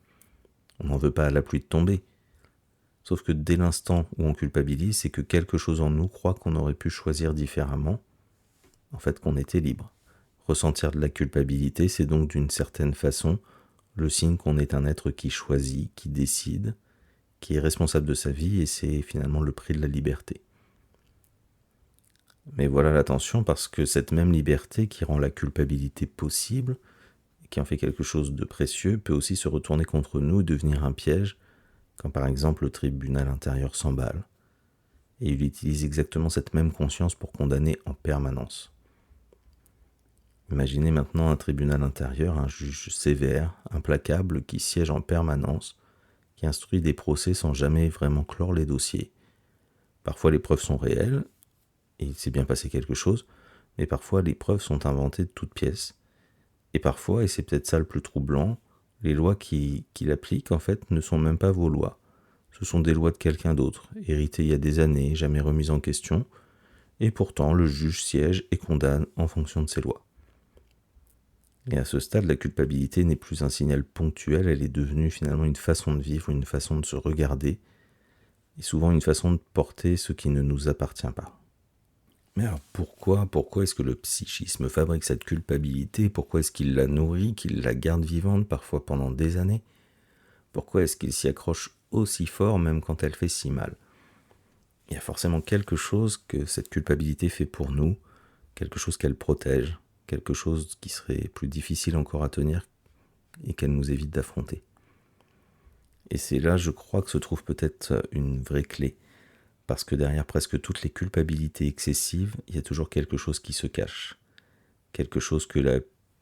On n'en veut pas à la pluie de tomber. Sauf que dès l'instant où on culpabilise, c'est que quelque chose en nous croit qu'on aurait pu choisir différemment, en fait qu'on était libre. Ressentir de la culpabilité, c'est donc d'une certaine façon le signe qu'on est un être qui choisit, qui décide, qui est responsable de sa vie, et c'est finalement le prix de la liberté. Mais voilà l'attention, parce que cette même liberté qui rend la culpabilité possible, et qui en fait quelque chose de précieux, peut aussi se retourner contre nous et devenir un piège, quand par exemple le tribunal intérieur s'emballe, et il utilise exactement cette même conscience pour condamner en permanence. Imaginez maintenant un tribunal intérieur, un juge sévère, implacable, qui siège en permanence, qui instruit des procès sans jamais vraiment clore les dossiers. Parfois les preuves sont réelles, et il s'est bien passé quelque chose, mais parfois les preuves sont inventées de toutes pièces. Et parfois, et c'est peut-être ça le plus troublant, les lois qu'il applique en fait ne sont même pas vos lois. Ce sont des lois de quelqu'un d'autre, héritées il y a des années, jamais remises en question, et pourtant le juge siège et condamne en fonction de ces lois. Et à ce stade, la culpabilité n'est plus un signal ponctuel, elle est devenue finalement une façon de vivre, une façon de se regarder, et souvent une façon de porter ce qui ne nous appartient pas. Mais alors pourquoi est-ce que le psychisme fabrique cette culpabilité? Pourquoi est-ce qu'il la nourrit, qu'il la garde vivante, parfois pendant des années? Pourquoi est-ce qu'il s'y accroche aussi fort, même quand elle fait si mal? Il y a forcément quelque chose que cette culpabilité fait pour nous, quelque chose qu'elle protège, quelque chose qui serait plus difficile encore à tenir et qu'elle nous évite d'affronter. Et c'est là, je crois, que se trouve peut-être une vraie clé, parce que derrière presque toutes les culpabilités excessives, il y a toujours quelque chose qui se cache, quelque chose que la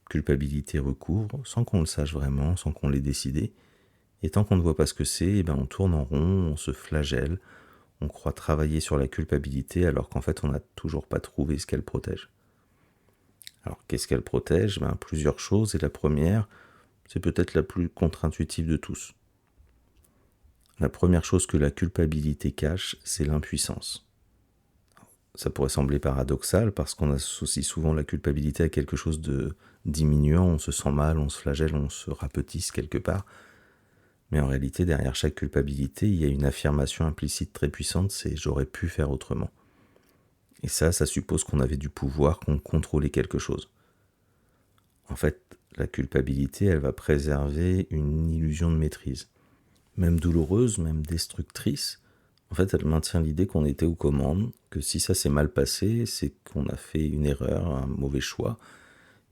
culpabilité recouvre, sans qu'on le sache vraiment, sans qu'on l'ait décidé, et tant qu'on ne voit pas ce que c'est, on tourne en rond, on se flagelle, on croit travailler sur la culpabilité alors qu'en fait on n'a toujours pas trouvé ce qu'elle protège. Alors qu'est-ce qu'elle protège ? Plusieurs choses, et la première, c'est peut-être la plus contre-intuitive de tous. La première chose que la culpabilité cache, c'est l'impuissance. Ça pourrait sembler paradoxal parce qu'on associe souvent la culpabilité à quelque chose de diminuant, on se sent mal, on se flagelle, on se rapetisse quelque part. Mais en réalité, derrière chaque culpabilité, il y a une affirmation implicite très puissante, c'est « j'aurais pu faire autrement ». Et ça suppose qu'on avait du pouvoir, qu'on contrôlait quelque chose. En fait, la culpabilité, elle va préserver une illusion de maîtrise. Même douloureuse, même destructrice, en fait, elle maintient l'idée qu'on était aux commandes, que si ça s'est mal passé, c'est qu'on a fait une erreur, un mauvais choix.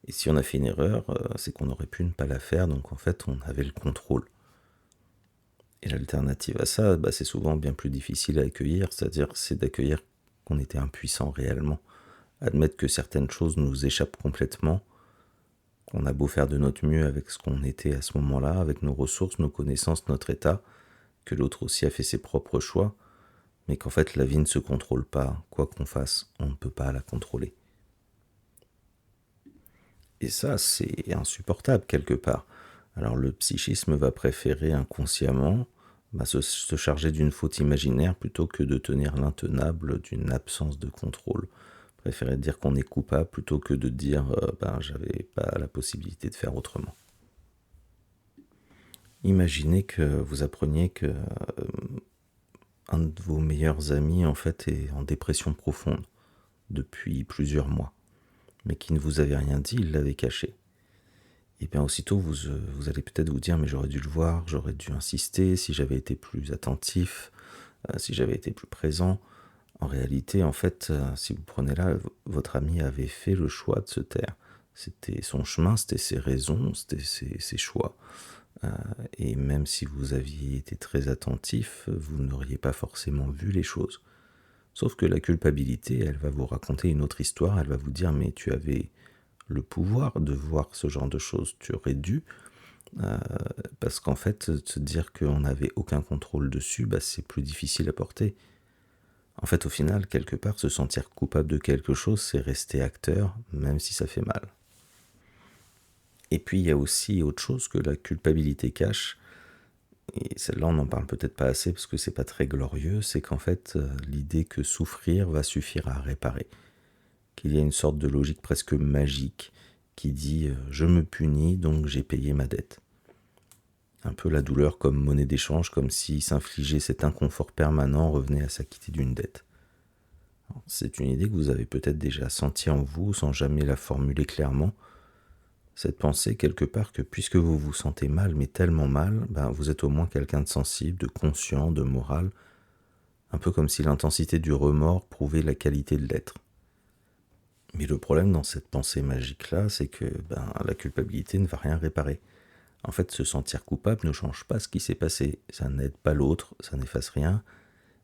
Et si on a fait une erreur, c'est qu'on aurait pu ne pas la faire, donc en fait, on avait le contrôle. Et l'alternative à ça, c'est souvent bien plus difficile à accueillir, c'est-à-dire c'est d'accueillir qu'on était impuissant réellement, admettre que certaines choses nous échappent complètement, qu'on a beau faire de notre mieux avec ce qu'on était à ce moment-là, avec nos ressources, nos connaissances, notre état, que l'autre aussi a fait ses propres choix, mais qu'en fait la vie ne se contrôle pas, quoi qu'on fasse, on ne peut pas la contrôler. Et ça, c'est insupportable quelque part. Alors le psychisme va préférer inconsciemment se charger d'une faute imaginaire plutôt que de tenir l'intenable d'une absence de contrôle. Préférer dire qu'on est coupable plutôt que de dire j'avais pas la possibilité de faire autrement. Imaginez que vous appreniez que un de vos meilleurs amis en fait est en dépression profonde depuis plusieurs mois, mais qui ne vous avait rien dit, il l'avait caché. Et bien aussitôt vous allez peut-être vous dire mais j'aurais dû le voir, j'aurais dû insister, si j'avais été plus attentif, si j'avais été plus présent. En réalité, en fait, si vous prenez là, votre ami avait fait le choix de se taire. C'était son chemin, c'était ses raisons, c'était ses choix. Et même si vous aviez été très attentif, vous n'auriez pas forcément vu les choses. Sauf que la culpabilité, elle va vous raconter une autre histoire, elle va vous dire mais tu avais le pouvoir de voir ce genre de choses, tu aurais dû, parce qu'en fait, se dire qu'on n'avait aucun contrôle dessus, c'est plus difficile à porter. En fait, au final, quelque part, se sentir coupable de quelque chose, c'est rester acteur, même si ça fait mal. Et puis, il y a aussi autre chose que la culpabilité cache, et celle-là, on n'en parle peut-être pas assez parce que c'est pas très glorieux, c'est qu'en fait, l'idée que souffrir va suffire à réparer. Qu'il y a une sorte de logique presque magique qui dit « je me punis, donc j'ai payé ma dette ». Un peu la douleur comme monnaie d'échange, comme si s'infliger cet inconfort permanent revenait à s'acquitter d'une dette. C'est une idée que vous avez peut-être déjà sentie en vous sans jamais la formuler clairement. Cette pensée quelque part que puisque vous vous sentez mal, mais tellement mal, vous êtes au moins quelqu'un de sensible, de conscient, de moral, un peu comme si l'intensité du remords prouvait la qualité de l'être. Mais le problème dans cette pensée magique-là, c'est que la culpabilité ne va rien réparer. En fait, se sentir coupable ne change pas ce qui s'est passé. Ça n'aide pas l'autre, ça n'efface rien.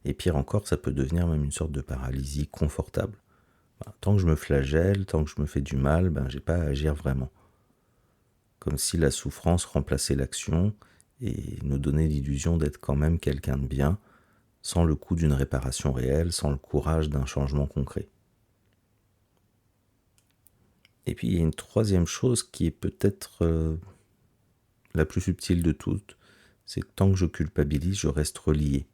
Et pire encore, ça peut devenir même une sorte de paralysie confortable. Tant que je me flagelle, tant que je me fais du mal, j'ai pas à agir vraiment. Comme si la souffrance remplaçait l'action et nous donnait l'illusion d'être quand même quelqu'un de bien, sans le coût d'une réparation réelle, sans le courage d'un changement concret. Et puis il y a une troisième chose qui est peut-être la plus subtile de toutes, c'est que tant que je culpabilise, je reste relié.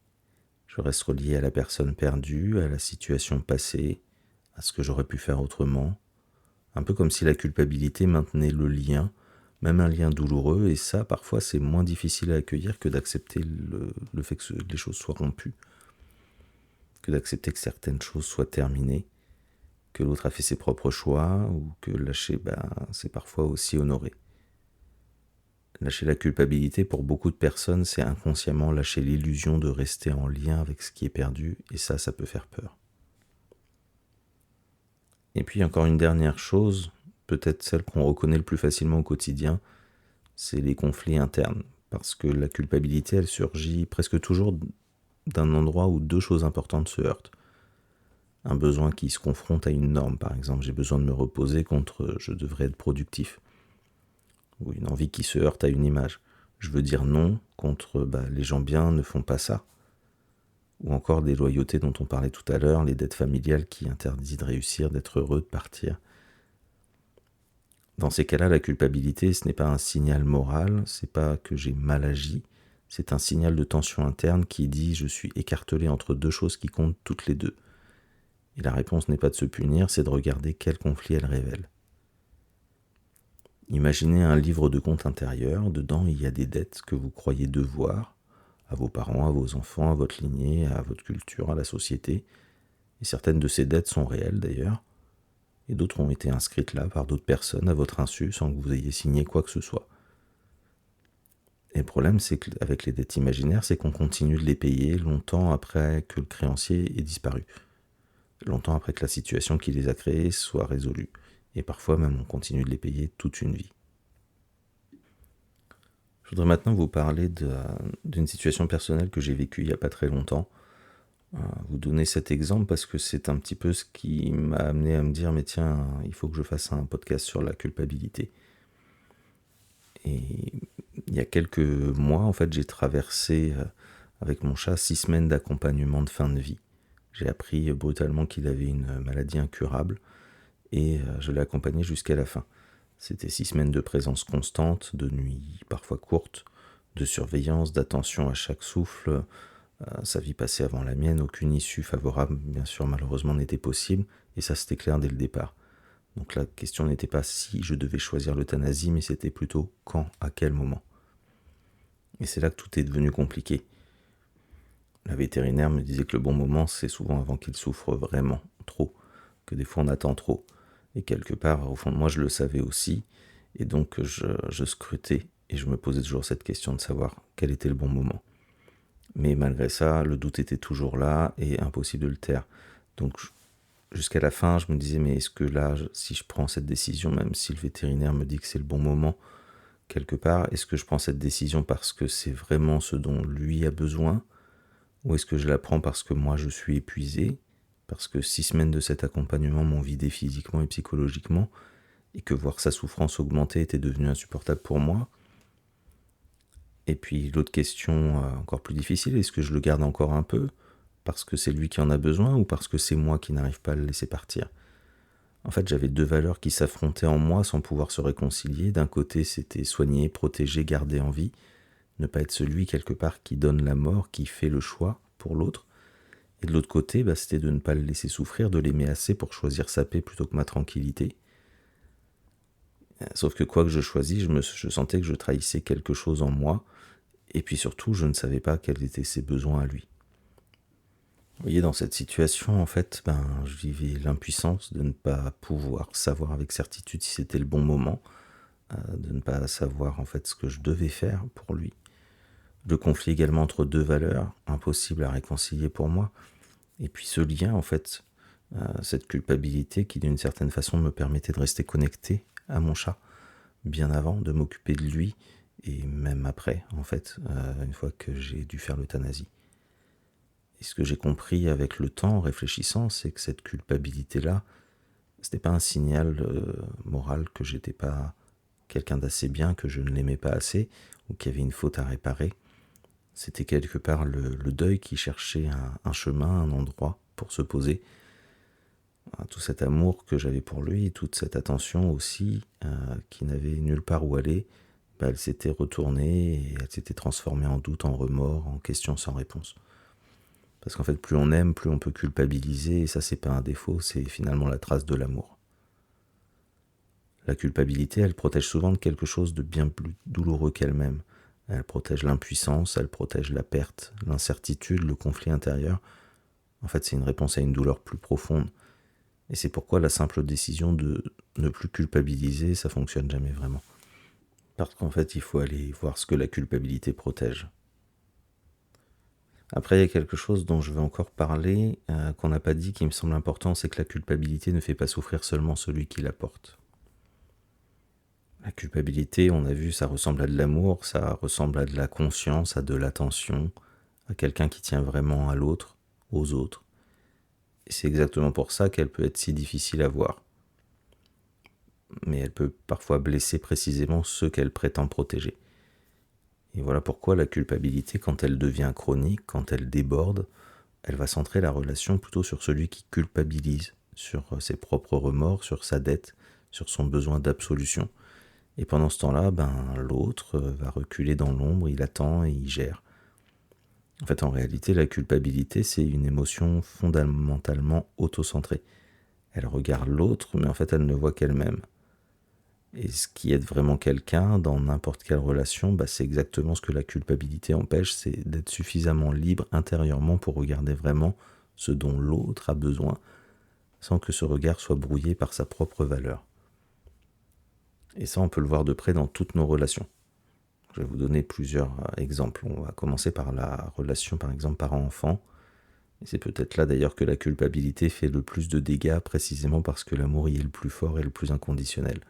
Je reste relié à la personne perdue, à la situation passée, à ce que j'aurais pu faire autrement. Un peu comme si la culpabilité maintenait le lien, même un lien douloureux, et ça, parfois, c'est moins difficile à accueillir que d'accepter le fait que les choses soient rompues, que d'accepter que certaines choses soient terminées, que l'autre a fait ses propres choix, ou que lâcher, c'est parfois aussi honorer. Lâcher la culpabilité, pour beaucoup de personnes, c'est inconsciemment lâcher l'illusion de rester en lien avec ce qui est perdu, et ça peut faire peur. Et puis encore une dernière chose peut-être celle qu'on reconnaît le plus facilement au quotidien, c'est les conflits internes. Parce que la culpabilité, elle surgit presque toujours d'un endroit où deux choses importantes se heurtent. Un besoin qui se confronte à une norme, par exemple, j'ai besoin de me reposer contre je devrais être productif. Ou une envie qui se heurte à une image. Je veux dire non contre les gens bien ne font pas ça. Ou encore des loyautés dont on parlait tout à l'heure, les dettes familiales qui interdisent de réussir, d'être heureux, de partir. Dans ces cas-là, la culpabilité, ce n'est pas un signal moral, c'est pas que j'ai mal agi, c'est un signal de tension interne qui dit je suis écartelé entre deux choses qui comptent toutes les deux. Et la réponse n'est pas de se punir, c'est de regarder quel conflit elle révèle. Imaginez un livre de compte intérieur, dedans il y a des dettes que vous croyez devoir à vos parents, à vos enfants, à votre lignée, à votre culture, à la société. Et certaines de ces dettes sont réelles d'ailleurs, et d'autres ont été inscrites là par d'autres personnes à votre insu sans que vous ayez signé quoi que ce soit. Et le problème, c'est qu'avec les dettes imaginaires, c'est qu'on continue de les payer longtemps après que le créancier ait disparu, longtemps après que la situation qui les a créées soit résolue, et parfois même on continue de les payer toute une vie. Je voudrais maintenant vous parler d'une situation personnelle que j'ai vécue il n'y a pas très longtemps. Vous donner cet exemple parce que c'est un petit peu ce qui m'a amené à me dire mais tiens, il faut que je fasse un podcast sur la culpabilité. Et il y a quelques mois, en fait, j'ai traversé avec mon chat 6 semaines d'accompagnement de fin de vie. J'ai appris brutalement qu'il avait une maladie incurable et je l'ai accompagné jusqu'à la fin. C'était 6 semaines de présence constante, de nuits parfois courtes, de surveillance, d'attention à chaque souffle. Sa vie passée avant la mienne, aucune issue favorable, bien sûr, malheureusement, n'était possible, et ça c'était clair dès le départ. Donc la question n'était pas si je devais choisir l'euthanasie, mais c'était plutôt quand, à quel moment. Et c'est là que tout est devenu compliqué. La vétérinaire me disait que le bon moment, c'est souvent avant qu'il souffre vraiment, trop, que des fois on attend trop. Et quelque part, au fond de moi, je le savais aussi, et donc je scrutais, et je me posais toujours cette question de savoir quel était le bon moment. Mais malgré ça, le doute était toujours là, et impossible de le taire. Donc jusqu'à la fin, je me disais, mais est-ce que là, si je prends cette décision, même si le vétérinaire me dit que c'est le bon moment, quelque part, est-ce que je prends cette décision parce que c'est vraiment ce dont lui a besoin, ou est-ce que je la prends parce que moi je suis épuisé, parce que 6 semaines de cet accompagnement m'ont vidé physiquement et psychologiquement, et que voir sa souffrance augmenter était devenu insupportable pour moi. Et puis l'autre question encore plus difficile, est-ce que je le garde encore un peu parce que c'est lui qui en a besoin ou parce que c'est moi qui n'arrive pas à le laisser partir? En fait, j'avais deux valeurs qui s'affrontaient en moi sans pouvoir se réconcilier. D'un côté, c'était soigner, protéger, garder en vie, ne pas être celui quelque part qui donne la mort, qui fait le choix pour l'autre. Et de l'autre côté, c'était de ne pas le laisser souffrir, de l'aimer assez pour choisir sa paix plutôt que ma tranquillité. Sauf que quoi que je choisisse, je sentais que je trahissais quelque chose en moi, et puis surtout, je ne savais pas quels étaient ses besoins à lui. Vous voyez, dans cette situation, en fait, je vivais l'impuissance de ne pas pouvoir savoir avec certitude si c'était le bon moment, de ne pas savoir en fait ce que je devais faire pour lui. Le conflit également entre deux valeurs, impossible à réconcilier pour moi. Et puis ce lien, en fait, cette culpabilité qui d'une certaine façon me permettait de rester connecté à mon chat, bien avant, de m'occuper de lui, et même après, en fait, une fois que j'ai dû faire l'euthanasie. Et ce que j'ai compris avec le temps, en réfléchissant, c'est que cette culpabilité-là, c'était pas un signal moral que j'étais pas quelqu'un d'assez bien, que je ne l'aimais pas assez, ou qu'il y avait une faute à réparer. C'était quelque part le deuil qui cherchait un chemin, un endroit pour se poser. Tout cet amour que j'avais pour lui, toute cette attention aussi, qui n'avait nulle part où aller, elle s'était retournée et elle s'était transformée en doute, en remords, en questions sans réponse. Parce qu'en fait, plus on aime, plus on peut culpabiliser, et ça, c'est pas un défaut, c'est finalement la trace de l'amour. La culpabilité, elle protège souvent de quelque chose de bien plus douloureux qu'elle-même. Elle protège l'impuissance, elle protège la perte, l'incertitude, le conflit intérieur. En fait, c'est une réponse à une douleur plus profonde. Et c'est pourquoi la simple décision de ne plus culpabiliser, ça fonctionne jamais vraiment. Parce qu'en fait, il faut aller voir ce que la culpabilité protège. Après, il y a quelque chose dont je veux encore parler, qu'on n'a pas dit, qui me semble important, c'est que la culpabilité ne fait pas souffrir seulement celui qui la porte. La culpabilité, on a vu, ça ressemble à de l'amour, ça ressemble à de la conscience, à de l'attention, à quelqu'un qui tient vraiment à l'autre, aux autres. Et c'est exactement pour ça qu'elle peut être si difficile à voir. Mais elle peut parfois blesser précisément ceux qu'elle prétend protéger. Et voilà pourquoi la culpabilité, quand elle devient chronique, quand elle déborde, elle va centrer la relation plutôt sur celui qui culpabilise, sur ses propres remords, sur sa dette, sur son besoin d'absolution. Et pendant ce temps-là, l'autre va reculer dans l'ombre, il attend et il gère. En fait, en réalité, la culpabilité, c'est une émotion fondamentalement autocentrée. Elle regarde l'autre, mais en fait, elle ne voit qu'elle-même. Et ce qui aide vraiment quelqu'un dans n'importe quelle relation, c'est exactement ce que la culpabilité empêche, c'est d'être suffisamment libre intérieurement pour regarder vraiment ce dont l'autre a besoin, sans que ce regard soit brouillé par sa propre valeur. Et ça, on peut le voir de près dans toutes nos relations. Je vais vous donner plusieurs exemples. On va commencer par la relation, par exemple, parent-enfant. Et c'est peut-être là d'ailleurs que la culpabilité fait le plus de dégâts, précisément parce que l'amour y est le plus fort et le plus inconditionnel.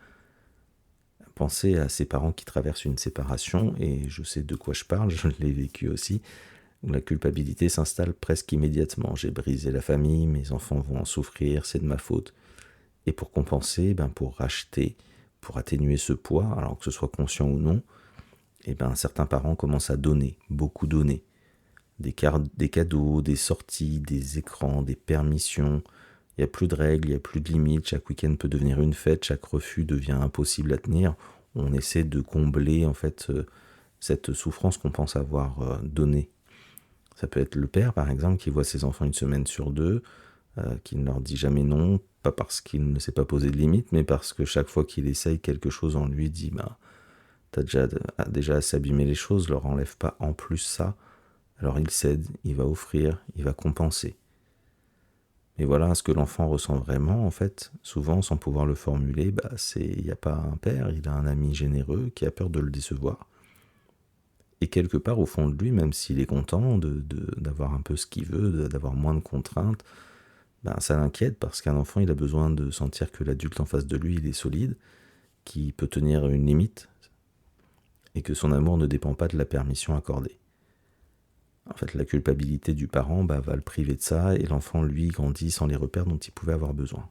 Pensez à ces parents qui traversent une séparation, et je sais de quoi je parle, je l'ai vécu aussi, où la culpabilité s'installe presque immédiatement. J'ai brisé la famille, mes enfants vont en souffrir, c'est de ma faute. Et pour compenser, pour racheter, pour atténuer ce poids, alors que ce soit conscient ou non, certains parents commencent à donner, beaucoup donner. Des cadeaux, des sorties, des écrans, des permissions. Il n'y a plus de règles, il n'y a plus de limites. Chaque week-end peut devenir une fête, chaque refus devient impossible à tenir. On essaie de combler en fait cette souffrance qu'on pense avoir donnée. Ça peut être le père, par exemple, qui voit ses enfants une semaine sur deux, qui ne leur dit jamais non, pas parce qu'il ne s'est pas posé de limite, mais parce que chaque fois qu'il essaye quelque chose en lui dit t'as déjà assez abîmé les choses, leur enlève pas en plus ça. Alors il cède, il va offrir, il va compenser. Mais voilà, ce que l'enfant ressent vraiment, en fait, souvent sans pouvoir le formuler, il n'y a pas un père, il a un ami généreux qui a peur de le décevoir. Et quelque part, au fond de lui, même s'il est content d'avoir un peu ce qu'il veut, d'avoir moins de contraintes, ça l'inquiète parce qu'un enfant, il a besoin de sentir que l'adulte en face de lui, il est solide, qu'il peut tenir une limite, et que son amour ne dépend pas de la permission accordée. En fait, la culpabilité du parent va le priver de ça, et l'enfant, lui, grandit sans les repères dont il pouvait avoir besoin.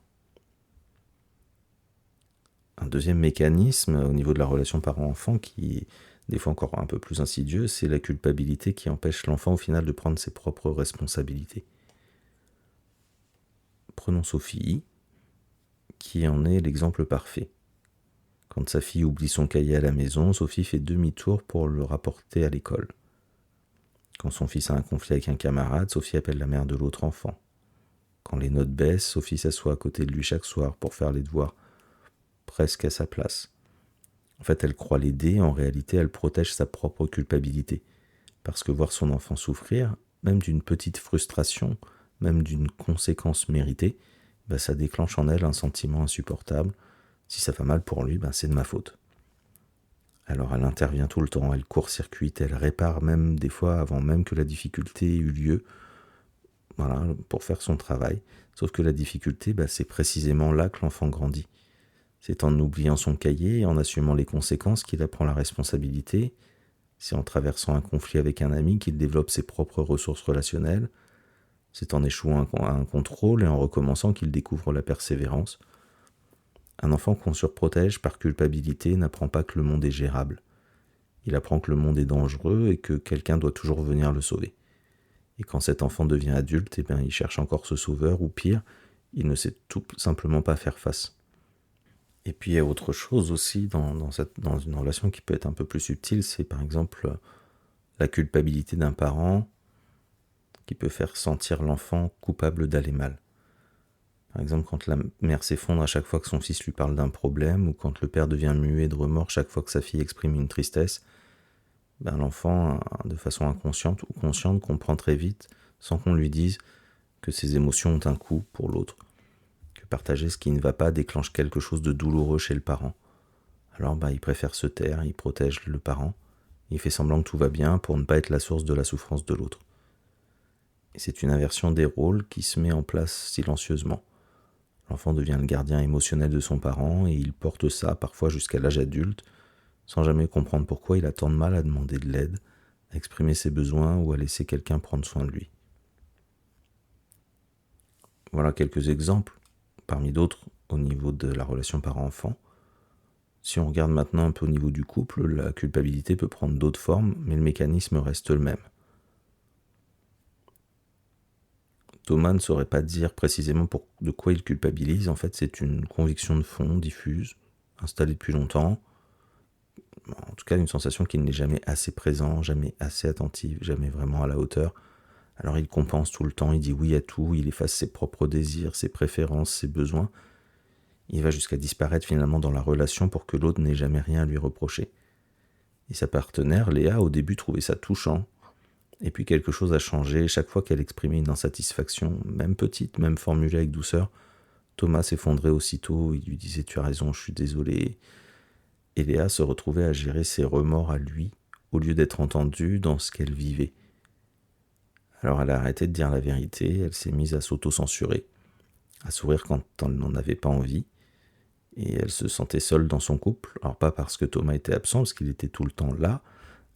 Un deuxième mécanisme au niveau de la relation parent-enfant qui est des fois encore un peu plus insidieux, c'est la culpabilité qui empêche l'enfant au final de prendre ses propres responsabilités. Prenons Sophie, qui en est l'exemple parfait. Quand sa fille oublie son cahier à la maison, Sophie fait demi-tour pour le rapporter à l'école. Quand son fils a un conflit avec un camarade, Sophie appelle la mère de l'autre enfant. Quand les notes baissent, Sophie s'assoit à côté de lui chaque soir pour faire les devoirs, presque à sa place. En fait, elle croit l'aider, en réalité, elle protège sa propre culpabilité. Parce que voir son enfant souffrir, même d'une petite frustration, même d'une conséquence méritée, ça déclenche en elle un sentiment insupportable. Si ça va mal pour lui, c'est de ma faute. Alors elle intervient tout le temps, elle court-circuite, elle répare même des fois avant même que la difficulté ait eu lieu, voilà, pour faire son travail. Sauf que la difficulté, c'est précisément là que l'enfant grandit. C'est en oubliant son cahier et en assumant les conséquences qu'il apprend la responsabilité. C'est en traversant un conflit avec un ami qu'il développe ses propres ressources relationnelles. C'est en échouant à un contrôle et en recommençant qu'il découvre la persévérance. Un enfant qu'on surprotège par culpabilité n'apprend pas que le monde est gérable. Il apprend que le monde est dangereux et que quelqu'un doit toujours venir le sauver. Et quand cet enfant devient adulte, il cherche encore ce sauveur, ou pire, il ne sait tout simplement pas faire face. Et puis il y a autre chose aussi dans une relation qui peut être un peu plus subtile, c'est par exemple la culpabilité d'un parent qui peut faire sentir l'enfant coupable d'aller mal. Par exemple, quand la mère s'effondre à chaque fois que son fils lui parle d'un problème, ou quand le père devient muet de remords chaque fois que sa fille exprime une tristesse, l'enfant, de façon inconsciente ou consciente, comprend très vite, sans qu'on lui dise, que ses émotions ont un coût pour l'autre, que partager ce qui ne va pas déclenche quelque chose de douloureux chez le parent. Alors il préfère se taire, il protège le parent, il fait semblant que tout va bien pour ne pas être la source de la souffrance de l'autre. Et c'est une inversion des rôles qui se met en place silencieusement. L'enfant devient le gardien émotionnel de son parent et il porte ça parfois jusqu'à l'âge adulte, sans jamais comprendre pourquoi il a tant de mal à demander de l'aide, à exprimer ses besoins ou à laisser quelqu'un prendre soin de lui. Voilà quelques exemples, parmi d'autres, au niveau de la relation parent-enfant. Si on regarde maintenant un peu au niveau du couple, la culpabilité peut prendre d'autres formes, mais le mécanisme reste le même. Thomas ne saurait pas dire précisément de quoi il culpabilise. En fait, c'est une conviction de fond diffuse, installée depuis longtemps. En tout cas, une sensation qu'il n'est jamais assez présent, jamais assez attentif, jamais vraiment à la hauteur. Alors il compense tout le temps, il dit oui à tout, il efface ses propres désirs, ses préférences, ses besoins. Il va jusqu'à disparaître finalement dans la relation pour que l'autre n'ait jamais rien à lui reprocher. Et sa partenaire, Léa, au début trouvait ça touchant. Et puis quelque chose a changé. Chaque fois qu'elle exprimait une insatisfaction, même petite, même formulée avec douceur, Thomas s'effondrait aussitôt. Il lui disait « Tu as raison, je suis désolé ». Et Léa se retrouvait à gérer ses remords à lui, au lieu d'être entendue dans ce qu'elle vivait. Alors elle a arrêté de dire la vérité, elle s'est mise à s'auto-censurer, à sourire quand elle n'en avait pas envie, et elle se sentait seule dans son couple. Alors pas parce que Thomas était absent, parce qu'il était tout le temps là,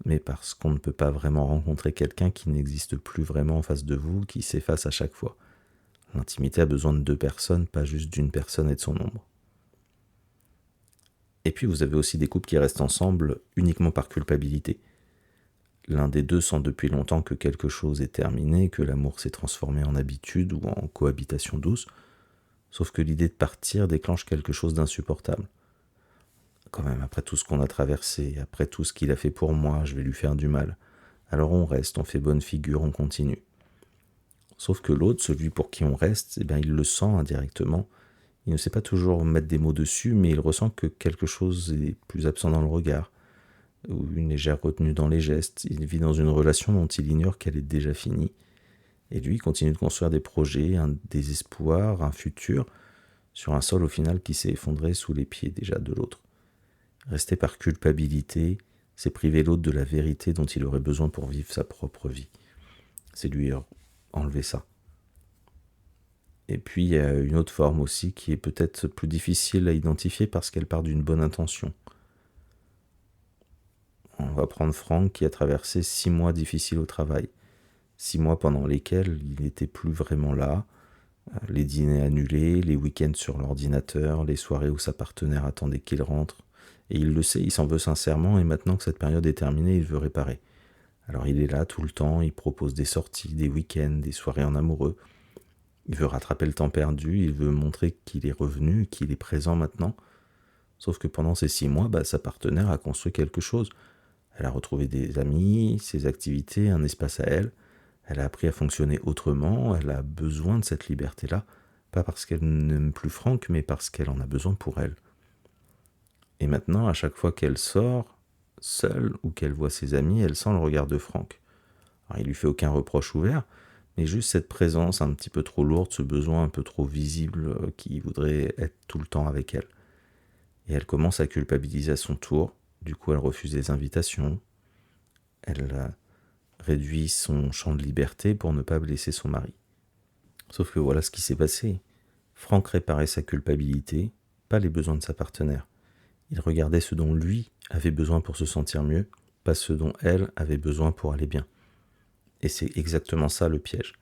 mais parce qu'on ne peut pas vraiment rencontrer quelqu'un qui n'existe plus vraiment en face de vous, qui s'efface à chaque fois. L'intimité a besoin de deux personnes, pas juste d'une personne et de son ombre. Et puis vous avez aussi des couples qui restent ensemble uniquement par culpabilité. L'un des deux sent depuis longtemps que quelque chose est terminé, que l'amour s'est transformé en habitude ou en cohabitation douce, sauf que l'idée de partir déclenche quelque chose d'insupportable. Quand même, après tout ce qu'on a traversé, après tout ce qu'il a fait pour moi, je vais lui faire du mal. Alors on reste, on fait bonne figure, on continue. Sauf que l'autre, celui pour qui on reste, il le sent indirectement. Il ne sait pas toujours mettre des mots dessus, mais il ressent que quelque chose est plus absent dans le regard, ou une légère retenue dans les gestes. Il vit dans une relation dont il ignore qu'elle est déjà finie. Et lui continue de construire des projets, un désespoir, un futur, sur un sol au final qui s'est effondré sous les pieds déjà de l'autre. Rester par culpabilité, c'est priver l'autre de la vérité dont il aurait besoin pour vivre sa propre vie. C'est lui enlever ça. Et puis il y a une autre forme aussi qui est peut-être plus difficile à identifier parce qu'elle part d'une bonne intention. On va prendre Franck qui a traversé 6 mois difficiles au travail. 6 mois pendant lesquels il n'était plus vraiment là. Les dîners annulés, les week-ends sur l'ordinateur, les soirées où sa partenaire attendait qu'il rentre. Et il le sait, il s'en veut sincèrement et maintenant que cette période est terminée, il veut réparer. Alors il est là tout le temps, il propose des sorties, des week-ends, des soirées en amoureux. Il veut rattraper le temps perdu, il veut montrer qu'il est revenu, qu'il est présent maintenant. Sauf que pendant ces 6 mois, sa partenaire a construit quelque chose. Elle a retrouvé des amis, ses activités, un espace à elle. Elle a appris à fonctionner autrement, elle a besoin de cette liberté-là, pas parce qu'elle n'aime plus Franck, mais parce qu'elle en a besoin pour elle. Et maintenant, à chaque fois qu'elle sort, seule, ou qu'elle voit ses amis, elle sent le regard de Franck. Alors, il lui fait aucun reproche ouvert, mais juste cette présence un petit peu trop lourde, ce besoin un peu trop visible qui voudrait être tout le temps avec elle. Et elle commence à culpabiliser à son tour, du coup elle refuse les invitations, elle réduit son champ de liberté pour ne pas blesser son mari. Sauf que voilà ce qui s'est passé. Franck réparait sa culpabilité, pas les besoins de sa partenaire. Il regardait ce dont lui avait besoin pour se sentir mieux, pas ce dont elle avait besoin pour aller bien. Et c'est exactement ça le piège.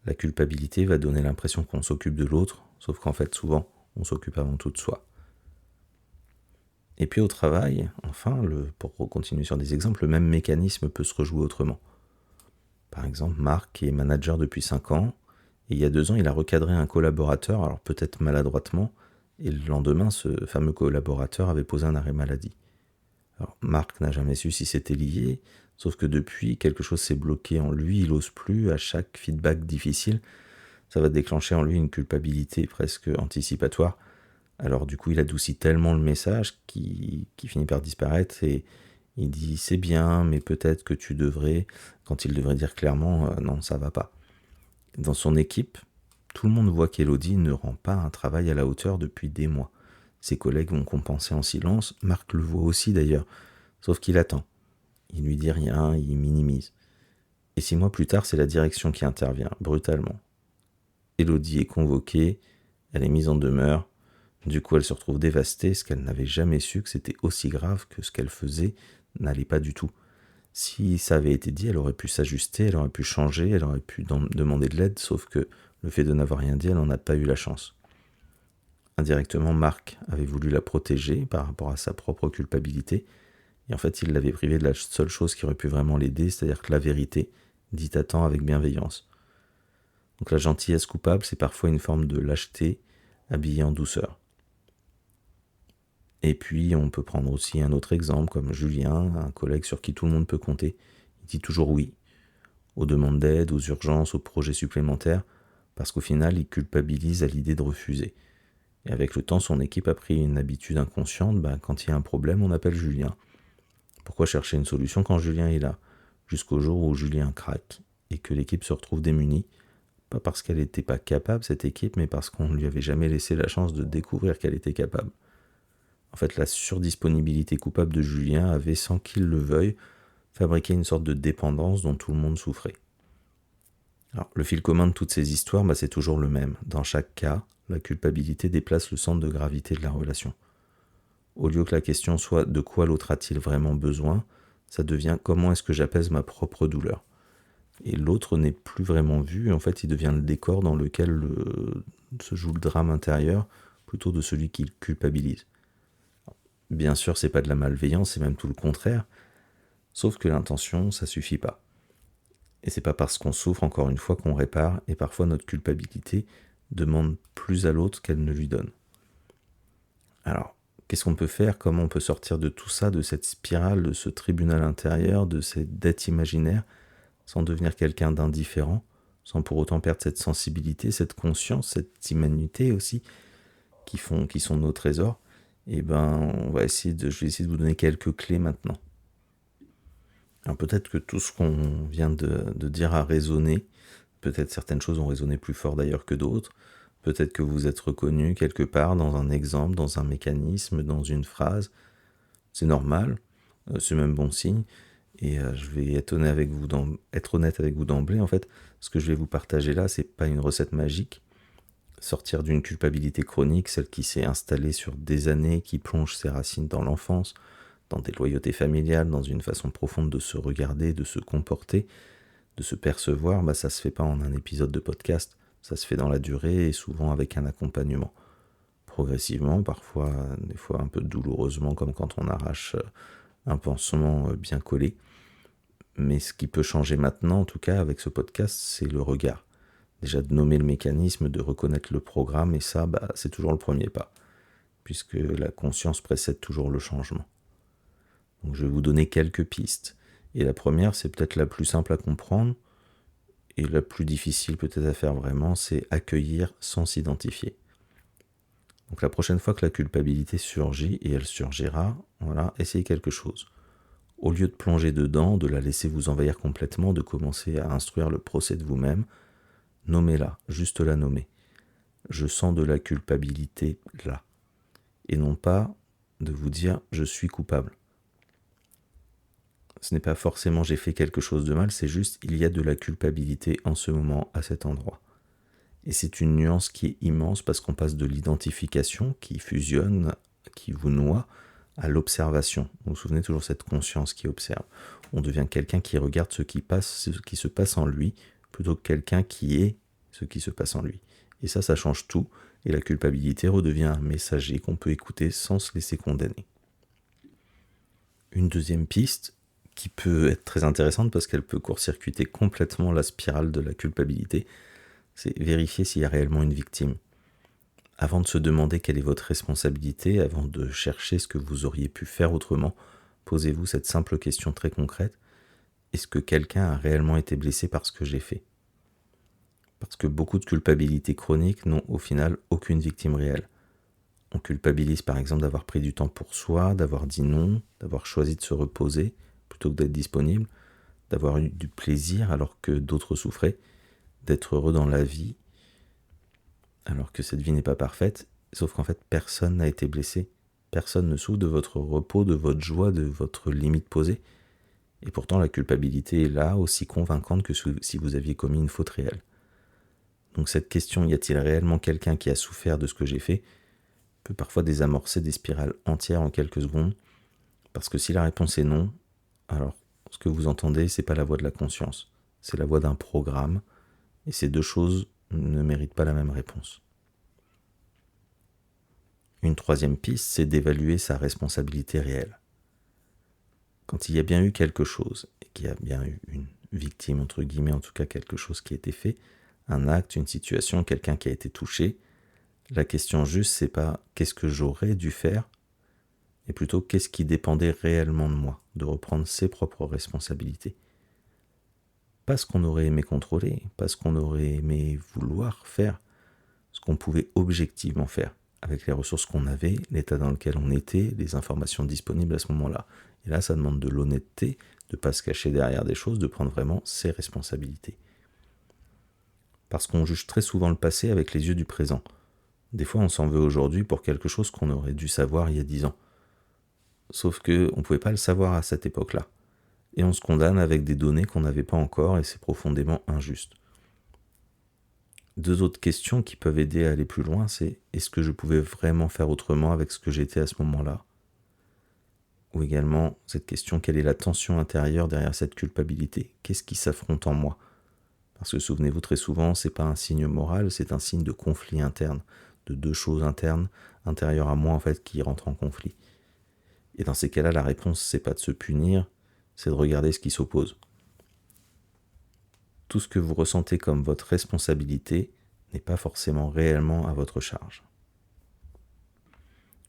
La culpabilité va donner l'impression qu'on s'occupe de l'autre, sauf qu'en fait souvent on s'occupe avant tout de soi. Et puis au travail, enfin, pour continuer sur des exemples, le même mécanisme peut se rejouer autrement. Par exemple, Marc, qui est manager depuis 5 ans, et il y a 2 ans, il a recadré un collaborateur, alors peut-être maladroitement, et le lendemain, ce fameux collaborateur avait posé un arrêt maladie. Alors, Marc n'a jamais su si c'était lié, sauf que depuis, quelque chose s'est bloqué en lui, il n'ose plus, à chaque feedback difficile, ça va déclencher en lui une culpabilité presque anticipatoire. Alors du coup, il adoucit tellement le message qui finit par disparaître et il dit « c'est bien, mais peut-être que tu devrais », quand il devrait dire clairement « non, ça va pas ». Dans son équipe, tout le monde voit qu'Élodie ne rend pas un travail à la hauteur depuis des mois. Ses collègues vont compenser en silence, Marc le voit aussi d'ailleurs, sauf qu'il attend. Il lui dit rien, il minimise. Et 6 mois plus tard, c'est la direction qui intervient, brutalement. Élodie est convoquée, elle est mise en demeure. Du coup, elle se retrouve dévastée, parce qu'elle n'avait jamais su que c'était aussi grave que ce qu'elle faisait n'allait pas du tout. Si ça avait été dit, elle aurait pu s'ajuster, elle aurait pu changer, elle aurait pu demander de l'aide, sauf que le fait de n'avoir rien dit, elle n'en a pas eu la chance. Indirectement, Marc avait voulu la protéger par rapport à sa propre culpabilité, et en fait, il l'avait privée de la seule chose qui aurait pu vraiment l'aider, c'est-à-dire que la vérité, dite à temps avec bienveillance. Donc la gentillesse coupable, c'est parfois une forme de lâcheté habillée en douceur. Et puis, on peut prendre aussi un autre exemple, comme Julien, un collègue sur qui tout le monde peut compter. Il dit toujours oui aux demandes d'aide, aux urgences, aux projets supplémentaires, parce qu'au final, il culpabilise à l'idée de refuser. Et avec le temps, son équipe a pris une habitude inconsciente, quand il y a un problème, on appelle Julien. Pourquoi chercher une solution quand Julien est là? Jusqu'au jour où Julien craque et que l'équipe se retrouve démunie, pas parce qu'elle n'était pas capable, cette équipe, mais parce qu'on ne lui avait jamais laissé la chance de découvrir qu'elle était capable. En fait, la surdisponibilité coupable de Julien avait, sans qu'il le veuille, fabriqué une sorte de dépendance dont tout le monde souffrait. Alors, le fil commun de toutes ces histoires, c'est toujours le même. Dans chaque cas, la culpabilité déplace le centre de gravité de la relation. Au lieu que la question soit de quoi l'autre a-t-il vraiment besoin, ça devient comment est-ce que j'apaise ma propre douleur. Et l'autre n'est plus vraiment vu, en fait il devient le décor dans lequel se joue le drame intérieur plutôt de celui qui culpabilise. Bien sûr, c'est pas de la malveillance, c'est même tout le contraire, sauf que l'intention, ça suffit pas. Et c'est pas parce qu'on souffre, encore une fois, qu'on répare, et parfois notre culpabilité demande plus à l'autre qu'elle ne lui donne. Alors, qu'est-ce qu'on peut faire? Comment on peut sortir de tout ça, de cette spirale, de ce tribunal intérieur, de cette dette imaginaire, sans devenir quelqu'un d'indifférent, sans pour autant perdre cette sensibilité, cette conscience, cette humanité aussi, qui sont nos trésors? Je vais essayer de vous donner quelques clés maintenant. Alors peut-être que tout ce qu'on vient de dire a résonné, peut-être certaines choses ont résonné plus fort d'ailleurs que d'autres, peut-être que vous êtes reconnu quelque part dans un exemple, dans un mécanisme, dans une phrase. C'est normal, c'est même bon signe, et je vais être honnête avec vous d'emblée. En fait, ce que je vais vous partager là, c'est pas une recette magique. Sortir d'une culpabilité chronique, celle qui s'est installée sur des années, qui plonge ses racines dans l'enfance, dans des loyautés familiales, dans une façon profonde de se regarder, de se comporter, de se percevoir, ça se fait pas en un épisode de podcast, ça se fait dans la durée et souvent avec un accompagnement. Progressivement, parfois, des fois un peu douloureusement, comme quand on arrache un pansement bien collé. Mais ce qui peut changer maintenant, en tout cas avec ce podcast, c'est le regard. Déjà de nommer le mécanisme, de reconnaître le programme, et ça, c'est toujours le premier pas, puisque la conscience précède toujours le changement. Donc je vais vous donner quelques pistes. Et la première, c'est peut-être la plus simple à comprendre, et la plus difficile peut-être à faire vraiment, c'est accueillir sans s'identifier. Donc la prochaine fois que la culpabilité surgit, et elle surgira, essayez quelque chose. Au lieu de plonger dedans, de la laisser vous envahir complètement, de commencer à instruire le procès de vous-même, nommez-la, juste la nommer. Je sens de la culpabilité là. Et non pas de vous dire je suis coupable. Ce n'est pas forcément j'ai fait quelque chose de mal, c'est juste il y a de la culpabilité en ce moment à cet endroit. Et c'est une nuance qui est immense parce qu'on passe de l'identification qui fusionne, qui vous noie, à l'observation. Vous vous souvenez toujours cette conscience qui observe. On devient quelqu'un qui regarde ce qui se passe en lui, plutôt que quelqu'un qui est ce qui se passe en lui. Et ça change tout, et la culpabilité redevient un messager qu'on peut écouter sans se laisser condamner. Une deuxième piste, qui peut être très intéressante parce qu'elle peut court-circuiter complètement la spirale de la culpabilité, c'est vérifier s'il y a réellement une victime. Avant de se demander quelle est votre responsabilité, avant de chercher ce que vous auriez pu faire autrement, posez-vous cette simple question très concrète. Est-ce que quelqu'un a réellement été blessé par ce que j'ai fait? Parce que beaucoup de culpabilités chroniques n'ont au final aucune victime réelle. On culpabilise par exemple d'avoir pris du temps pour soi, d'avoir dit non, d'avoir choisi de se reposer plutôt que d'être disponible, d'avoir eu du plaisir alors que d'autres souffraient, d'être heureux dans la vie alors que cette vie n'est pas parfaite, sauf qu'en fait personne n'a été blessé, personne ne souffre de votre repos, de votre joie, de votre limite posée, et pourtant la culpabilité est là, aussi convaincante que si vous aviez commis une faute réelle. Donc cette question, y a-t-il réellement quelqu'un qui a souffert de ce que j'ai fait, peut parfois désamorcer des spirales entières en quelques secondes, parce que si la réponse est non, alors ce que vous entendez, c'est pas la voix de la conscience, c'est la voix d'un programme, et ces deux choses ne méritent pas la même réponse. Une troisième piste, c'est d'évaluer sa responsabilité réelle. Quand il y a bien eu quelque chose, et qu'il y a bien eu une victime, entre guillemets, en tout cas quelque chose qui a été fait, un acte, une situation, quelqu'un qui a été touché, la question juste, c'est pas qu'est-ce que j'aurais dû faire, mais plutôt qu'est-ce qui dépendait réellement de moi, de reprendre ses propres responsabilités. Pas ce qu'on aurait aimé contrôler, pas ce qu'on aurait aimé vouloir faire, ce qu'on pouvait objectivement faire, avec les ressources qu'on avait, l'état dans lequel on était, les informations disponibles à ce moment-là. Et là, ça demande de l'honnêteté, de ne pas se cacher derrière des choses, de prendre vraiment ses responsabilités. Parce qu'on juge très souvent le passé avec les yeux du présent. Des fois, on s'en veut aujourd'hui pour quelque chose qu'on aurait dû savoir il y a 10 ans. Sauf qu'on ne pouvait pas le savoir à cette époque-là. Et on se condamne avec des données qu'on n'avait pas encore, et c'est profondément injuste. Deux autres questions qui peuvent aider à aller plus loin, c'est est-ce que je pouvais vraiment faire autrement avec ce que j'étais à ce moment-là ? Ou également cette question, quelle est la tension intérieure derrière cette culpabilité ? Qu'est-ce qui s'affronte en moi ? Parce que souvenez-vous, très souvent, c'est pas un signe moral, c'est un signe de conflit interne, de deux choses internes, intérieures à moi en fait, qui rentrent en conflit. Et dans ces cas-là, la réponse, c'est pas de se punir, c'est de regarder ce qui s'oppose. Tout ce que vous ressentez comme votre responsabilité n'est pas forcément réellement à votre charge.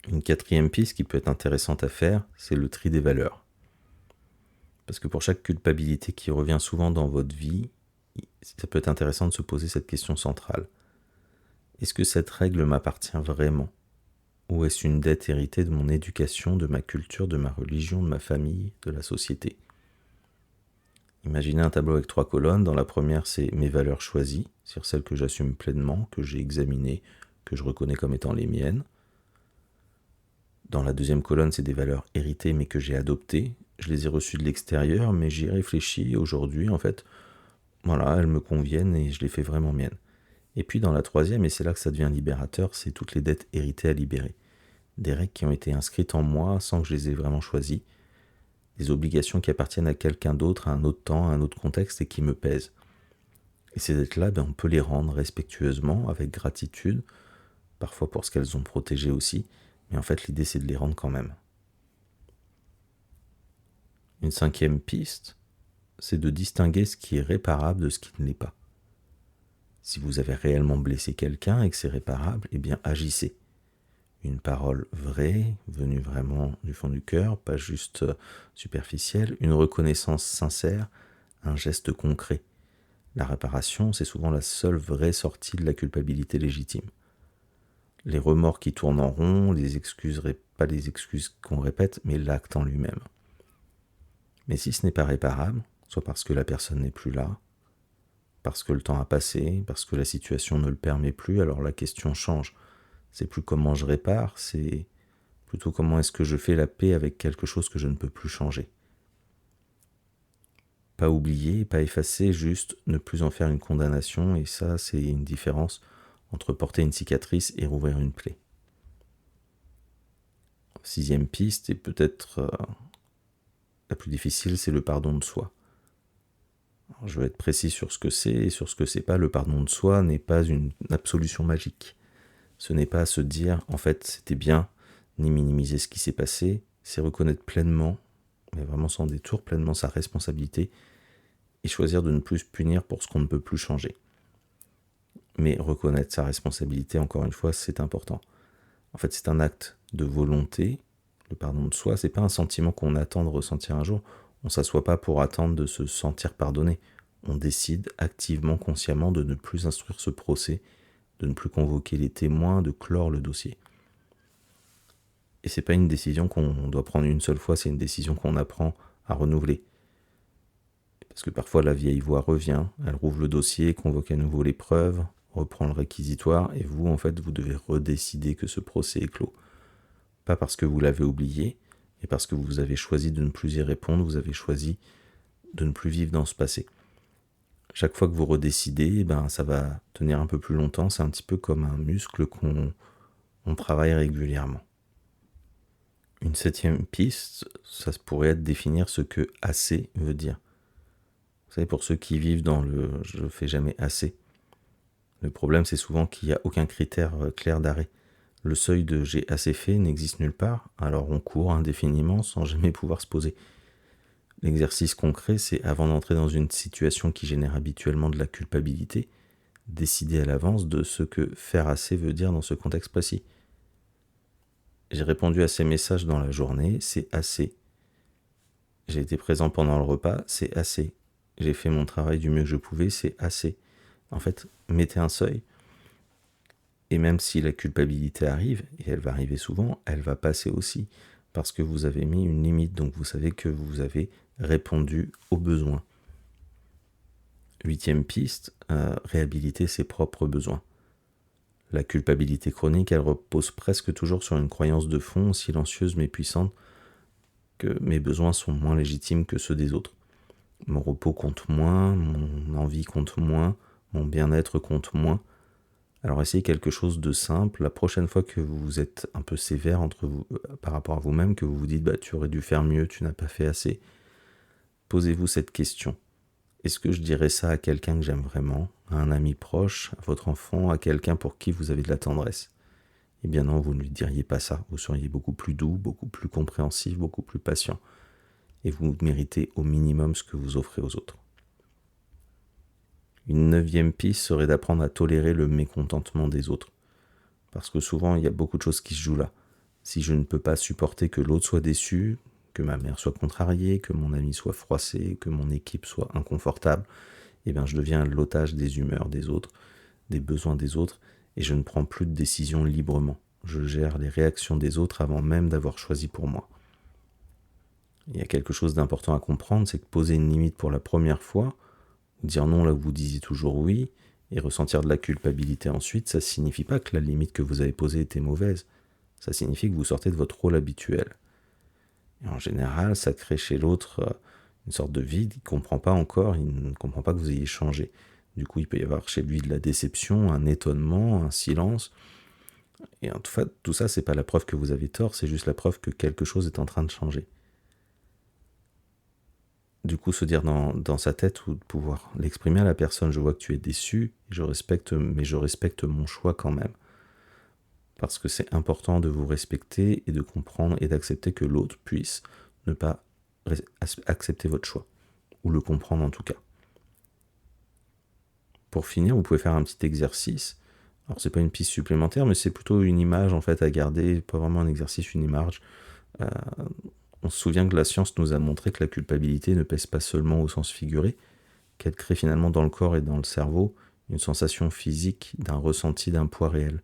Une quatrième piste qui peut être intéressante à faire, c'est le tri des valeurs. Parce que pour chaque culpabilité qui revient souvent dans votre vie, ça peut être intéressant de se poser cette question centrale. Est-ce que cette règle m'appartient vraiment ? Ou est-ce une dette héritée de mon éducation, de ma culture, de ma religion, de ma famille, de la société ? Imaginez un tableau avec 3 colonnes. Dans la première, c'est mes valeurs choisies, c'est-à-dire celles que j'assume pleinement, que j'ai examinées, que je reconnais comme étant les miennes. Dans la deuxième colonne, c'est des valeurs héritées mais que j'ai adoptées. Je les ai reçues de l'extérieur, mais j'y ai réfléchi aujourd'hui, en fait. Voilà, elles me conviennent et je les fais vraiment miennes. Et puis dans la troisième, et c'est là que ça devient libérateur, c'est toutes les dettes héritées à libérer. Des règles qui ont été inscrites en moi sans que je les ai vraiment choisies. Des obligations qui appartiennent à quelqu'un d'autre, à un autre temps, à un autre contexte et qui me pèsent. Et ces dettes-là, on peut les rendre respectueusement, avec gratitude, parfois pour ce qu'elles ont protégé aussi, mais en fait l'idée c'est de les rendre quand même. Une cinquième piste, c'est de distinguer ce qui est réparable de ce qui ne l'est pas. Si vous avez réellement blessé quelqu'un et que c'est réparable, eh bien agissez. Une parole vraie, venue vraiment du fond du cœur, pas juste superficielle, une reconnaissance sincère, un geste concret. La réparation, c'est souvent la seule vraie sortie de la culpabilité légitime. Les remords qui tournent en rond, les excuses, pas les excuses qu'on répète, mais l'acte en lui-même. Mais si ce n'est pas réparable, soit parce que la personne n'est plus là, parce que le temps a passé, parce que la situation ne le permet plus, alors la question change. C'est plus comment je répare, c'est plutôt comment est-ce que je fais la paix avec quelque chose que je ne peux plus changer. Pas oublier, pas effacer, juste ne plus en faire une condamnation, et ça c'est une différence entre porter une cicatrice et rouvrir une plaie. Sixième piste, et peut-être la plus difficile, c'est le pardon de soi. Alors, je vais être précis sur ce que c'est et sur ce que c'est pas. Le pardon de soi n'est pas une absolution magique. Ce n'est pas se dire, en fait, c'était bien, ni minimiser ce qui s'est passé, c'est reconnaître pleinement, mais vraiment sans détour, pleinement sa responsabilité, et choisir de ne plus se punir pour ce qu'on ne peut plus changer. Mais reconnaître sa responsabilité, encore une fois, c'est important. En fait, c'est un acte de volonté. Le pardon de soi, c'est pas un sentiment qu'on attend de ressentir un jour. On ne s'assoit pas pour attendre de se sentir pardonné. On décide activement, consciemment de ne plus instruire ce procès, de ne plus convoquer les témoins, de clore le dossier. Et c'est pas une décision qu'on doit prendre une seule fois, c'est une décision qu'on apprend à renouveler. Parce que parfois la vieille voix revient, elle rouvre le dossier, convoque à nouveau les preuves, reprend le réquisitoire, et vous, en fait, vous devez redécider que ce procès est clos. Pas parce que vous l'avez oublié, mais parce que vous avez choisi de ne plus y répondre, vous avez choisi de ne plus vivre dans ce passé. Chaque fois que vous redécidez, ça va tenir un peu plus longtemps. C'est un petit peu comme un muscle qu'on travaille régulièrement. Une 7e piste, ça pourrait être définir ce que assez veut dire. Vous savez, pour ceux qui vivent dans le « je fais jamais assez », le problème c'est souvent qu'il n'y a aucun critère clair d'arrêt. Le seuil de « j'ai assez fait » n'existe nulle part, alors on court indéfiniment sans jamais pouvoir se poser. L'exercice concret, c'est avant d'entrer dans une situation qui génère habituellement de la culpabilité, décider à l'avance de ce que faire assez veut dire dans ce contexte précis. J'ai répondu à ces messages dans la journée, c'est assez. J'ai été présent pendant le repas, c'est assez. J'ai fait mon travail du mieux que je pouvais, c'est assez. En fait, mettez un seuil. Et même si la culpabilité arrive, et elle va arriver souvent, elle va passer aussi, parce que vous avez mis une limite, donc vous savez que vous avez répondu aux besoins. 8e piste, réhabiliter ses propres besoins. La culpabilité chronique, elle repose presque toujours sur une croyance de fond, silencieuse mais puissante, que mes besoins sont moins légitimes que ceux des autres. Mon repos compte moins, mon envie compte moins, mon bien-être compte moins. Alors essayez quelque chose de simple. La prochaine fois que vous êtes un peu sévère entre vous, par rapport à vous-même, que vous vous dites tu aurais dû faire mieux, tu n'as pas fait assez, posez-vous cette question. Est-ce que je dirais ça à quelqu'un que j'aime vraiment, à un ami proche, à votre enfant, à quelqu'un pour qui vous avez de la tendresse ? Eh bien non, vous ne lui diriez pas ça. Vous seriez beaucoup plus doux, beaucoup plus compréhensif, beaucoup plus patient. Et vous méritez au minimum ce que vous offrez aux autres. Une 9e piste serait d'apprendre à tolérer le mécontentement des autres. Parce que souvent, il y a beaucoup de choses qui se jouent là. Si je ne peux pas supporter que l'autre soit déçu, que ma mère soit contrariée, que mon ami soit froissé, que mon équipe soit inconfortable, eh bien je deviens l'otage des humeurs des autres, des besoins des autres, et je ne prends plus de décisions librement. Je gère les réactions des autres avant même d'avoir choisi pour moi. Il y a quelque chose d'important à comprendre, c'est que poser une limite pour la première fois, ou dire non là où vous disiez toujours oui, et ressentir de la culpabilité ensuite, ça ne signifie pas que la limite que vous avez posée était mauvaise. Ça signifie que vous sortez de votre rôle habituel. Et en général, ça crée chez l'autre une sorte de vide, il ne comprend pas encore, il ne comprend pas que vous ayez changé. Du coup, il peut y avoir chez lui de la déception, un étonnement, un silence. Et en fait, tout ça, c'est pas la preuve que vous avez tort, c'est juste la preuve que quelque chose est en train de changer. Du coup, se dire dans sa tête ou de pouvoir l'exprimer à la personne, je vois que tu es déçu, mais je respecte mon choix quand même. Parce que c'est important de vous respecter et de comprendre et d'accepter que l'autre puisse ne pas accepter votre choix, ou le comprendre en tout cas. Pour finir, vous pouvez faire un petit exercice. Alors c'est pas une piste supplémentaire, mais c'est plutôt une image en fait à garder, pas vraiment un exercice, une image. On se souvient que la science nous a montré que la culpabilité ne pèse pas seulement au sens figuré, qu'elle crée finalement dans le corps et dans le cerveau une sensation physique d'un ressenti d'un poids réel.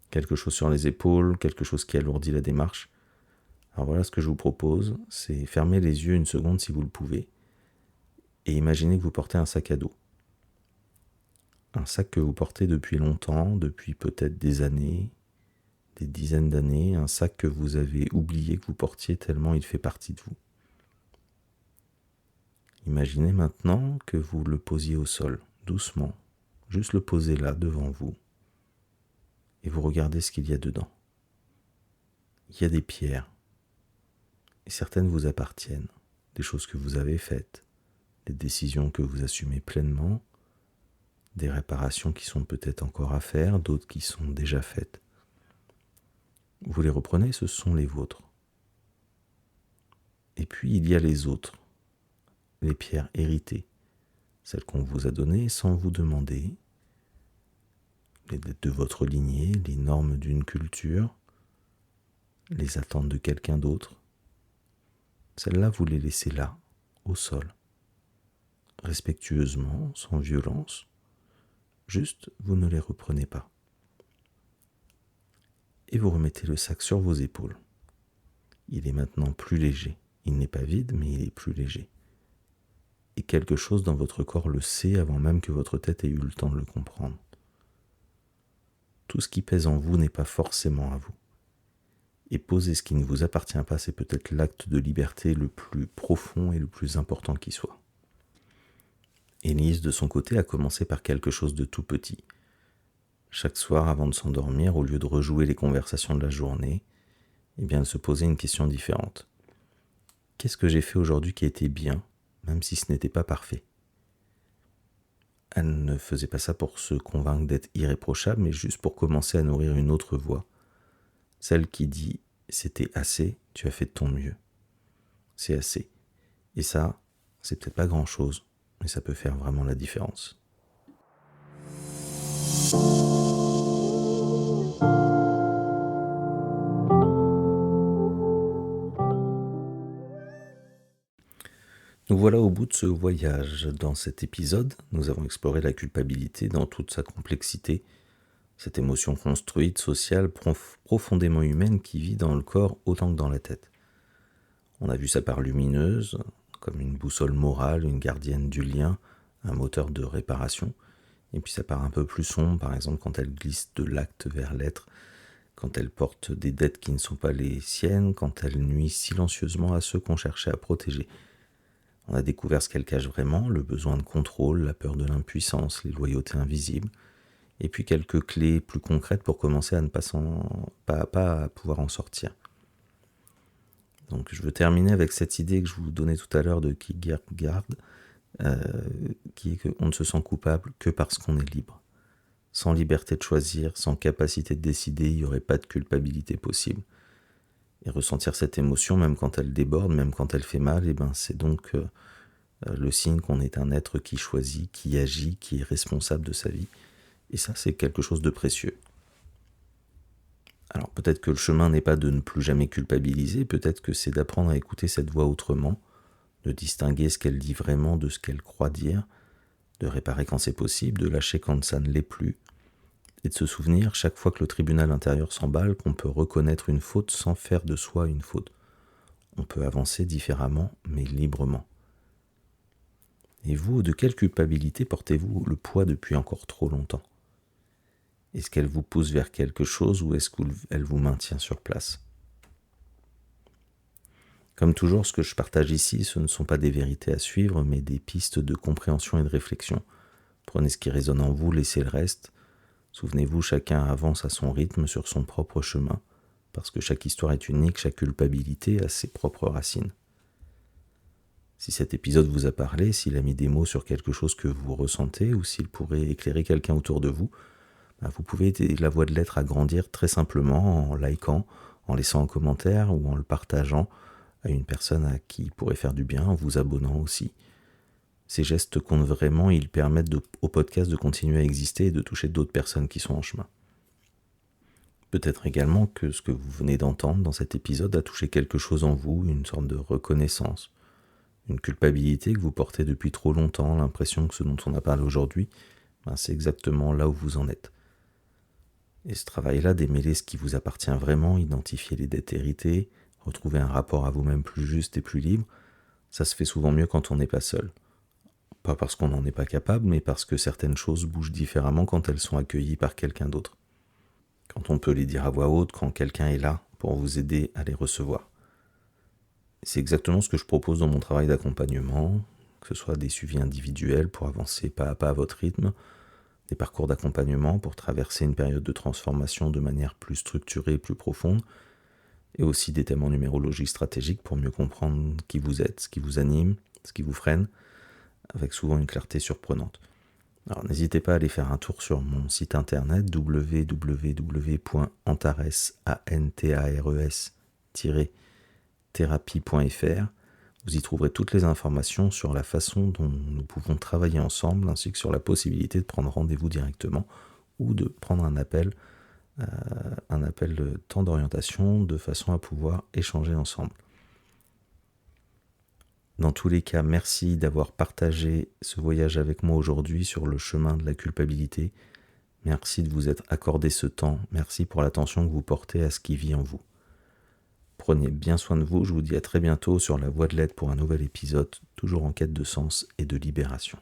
Quelque chose sur les épaules, quelque chose qui alourdit la démarche. Alors voilà ce que je vous propose, c'est fermer les yeux une seconde si vous le pouvez, et imaginez que vous portez un sac à dos. Un sac que vous portez depuis longtemps, depuis peut-être des années, des dizaines d'années, un sac que vous avez oublié que vous portiez tellement il fait partie de vous. Imaginez maintenant que vous le posiez au sol, doucement, juste le poser là devant vous, et vous regardez ce qu'il y a dedans. Il y a des pierres, et certaines vous appartiennent, des choses que vous avez faites, des décisions que vous assumez pleinement, des réparations qui sont peut-être encore à faire, d'autres qui sont déjà faites. Vous les reprenez, ce sont les vôtres. Et puis il y a les autres, les pierres héritées, celles qu'on vous a données sans vous demander, les dettes de votre lignée, les normes d'une culture, les attentes de quelqu'un d'autre. Celles-là, vous les laissez là, au sol, respectueusement, sans violence. Juste, vous ne les reprenez pas. Et vous remettez le sac sur vos épaules. Il est maintenant plus léger. Il n'est pas vide, mais il est plus léger. Et quelque chose dans votre corps le sait avant même que votre tête ait eu le temps de le comprendre. Tout ce qui pèse en vous n'est pas forcément à vous. Et poser ce qui ne vous appartient pas, c'est peut-être l'acte de liberté le plus profond et le plus important qui soit. Élise, de son côté, a commencé par quelque chose de tout petit. Chaque soir, avant de s'endormir, au lieu de rejouer les conversations de la journée, elle se posait une question différente. Qu'est-ce que j'ai fait aujourd'hui qui était bien, même si ce n'était pas parfait ? Elle ne faisait pas ça pour se convaincre d'être irréprochable, mais juste pour commencer à nourrir une autre voix. Celle qui dit « c'était assez, tu as fait de ton mieux ». C'est assez. Et ça, c'est peut-être pas grand-chose, mais ça peut faire vraiment la différence. Nous voilà au bout de ce voyage. Dans cet épisode, nous avons exploré la culpabilité dans toute sa complexité, cette émotion construite, sociale, profondément humaine qui vit dans le corps autant que dans la tête. On a vu sa part lumineuse, comme une boussole morale, une gardienne du lien, un moteur de réparation, et puis sa part un peu plus sombre, par exemple quand elle glisse de l'acte vers l'être, quand elle porte des dettes qui ne sont pas les siennes, quand elle nuit silencieusement à ceux qu'on cherchait à protéger. On a découvert ce qu'elle cache vraiment, le besoin de contrôle, la peur de l'impuissance, les loyautés invisibles, et puis quelques clés plus concrètes pour commencer à ne pas à pas à pouvoir en sortir. Donc je veux terminer avec cette idée que je vous donnais tout à l'heure de Kierkegaard, qui est qu'on ne se sent coupable que parce qu'on est libre. Sans liberté de choisir, sans capacité de décider, il n'y aurait pas de culpabilité possible. Et ressentir cette émotion, même quand elle déborde, même quand elle fait mal, c'est donc le signe qu'on est un être qui choisit, qui agit, qui est responsable de sa vie. Et ça, c'est quelque chose de précieux. Alors peut-être que le chemin n'est pas de ne plus jamais culpabiliser, peut-être que c'est d'apprendre à écouter cette voix autrement, de distinguer ce qu'elle dit vraiment de ce qu'elle croit dire, de réparer quand c'est possible, de lâcher quand ça ne l'est plus, et de se souvenir, chaque fois que le tribunal intérieur s'emballe, qu'on peut reconnaître une faute sans faire de soi une faute. On peut avancer différemment, mais librement. Et vous, de quelle culpabilité portez-vous le poids depuis encore trop longtemps ? Est-ce qu'elle vous pousse vers quelque chose ou est-ce qu'elle vous maintient sur place ? Comme toujours, ce que je partage ici, ce ne sont pas des vérités à suivre, mais des pistes de compréhension et de réflexion. Prenez ce qui résonne en vous, laissez le reste. Souvenez-vous, chacun avance à son rythme sur son propre chemin, parce que chaque histoire est unique, chaque culpabilité a ses propres racines. Si cet épisode vous a parlé, s'il a mis des mots sur quelque chose que vous ressentez, ou s'il pourrait éclairer quelqu'un autour de vous, vous pouvez aider la voix de l'être à grandir très simplement en likant, en laissant un commentaire ou en le partageant à une personne à qui il pourrait faire du bien, en vous abonnant aussi. Ces gestes comptent vraiment, ils permettent au podcast de continuer à exister et de toucher d'autres personnes qui sont en chemin. Peut-être également que ce que vous venez d'entendre dans cet épisode a touché quelque chose en vous, une sorte de reconnaissance, une culpabilité que vous portez depuis trop longtemps, l'impression que ce dont on a parlé aujourd'hui, c'est exactement là où vous en êtes. Et ce travail-là, démêler ce qui vous appartient vraiment, identifier les dettes héritées, retrouver un rapport à vous-même plus juste et plus libre, ça se fait souvent mieux quand on n'est pas seul. Pas parce qu'on n'en est pas capable, mais parce que certaines choses bougent différemment quand elles sont accueillies par quelqu'un d'autre. Quand on peut les dire à voix haute, quand quelqu'un est là pour vous aider à les recevoir. C'est exactement ce que je propose dans mon travail d'accompagnement, que ce soit des suivis individuels pour avancer pas à pas à votre rythme, des parcours d'accompagnement pour traverser une période de transformation de manière plus structurée et plus profonde, et aussi des thèmes en numérologie stratégique pour mieux comprendre qui vous êtes, ce qui vous anime, ce qui vous freine, avec souvent une clarté surprenante. Alors n'hésitez pas à aller faire un tour sur mon site internet www.antares-thérapie.fr. Vous y trouverez toutes les informations sur la façon dont nous pouvons travailler ensemble, ainsi que sur la possibilité de prendre rendez-vous directement ou de prendre un appel de temps d'orientation de façon à pouvoir échanger ensemble. Dans tous les cas, merci d'avoir partagé ce voyage avec moi aujourd'hui sur le chemin de la culpabilité. Merci de vous être accordé ce temps. Merci pour l'attention que vous portez à ce qui vit en vous. Prenez bien soin de vous. Je vous dis à très bientôt sur la voie de l'être pour un nouvel épisode, toujours en quête de sens et de libération.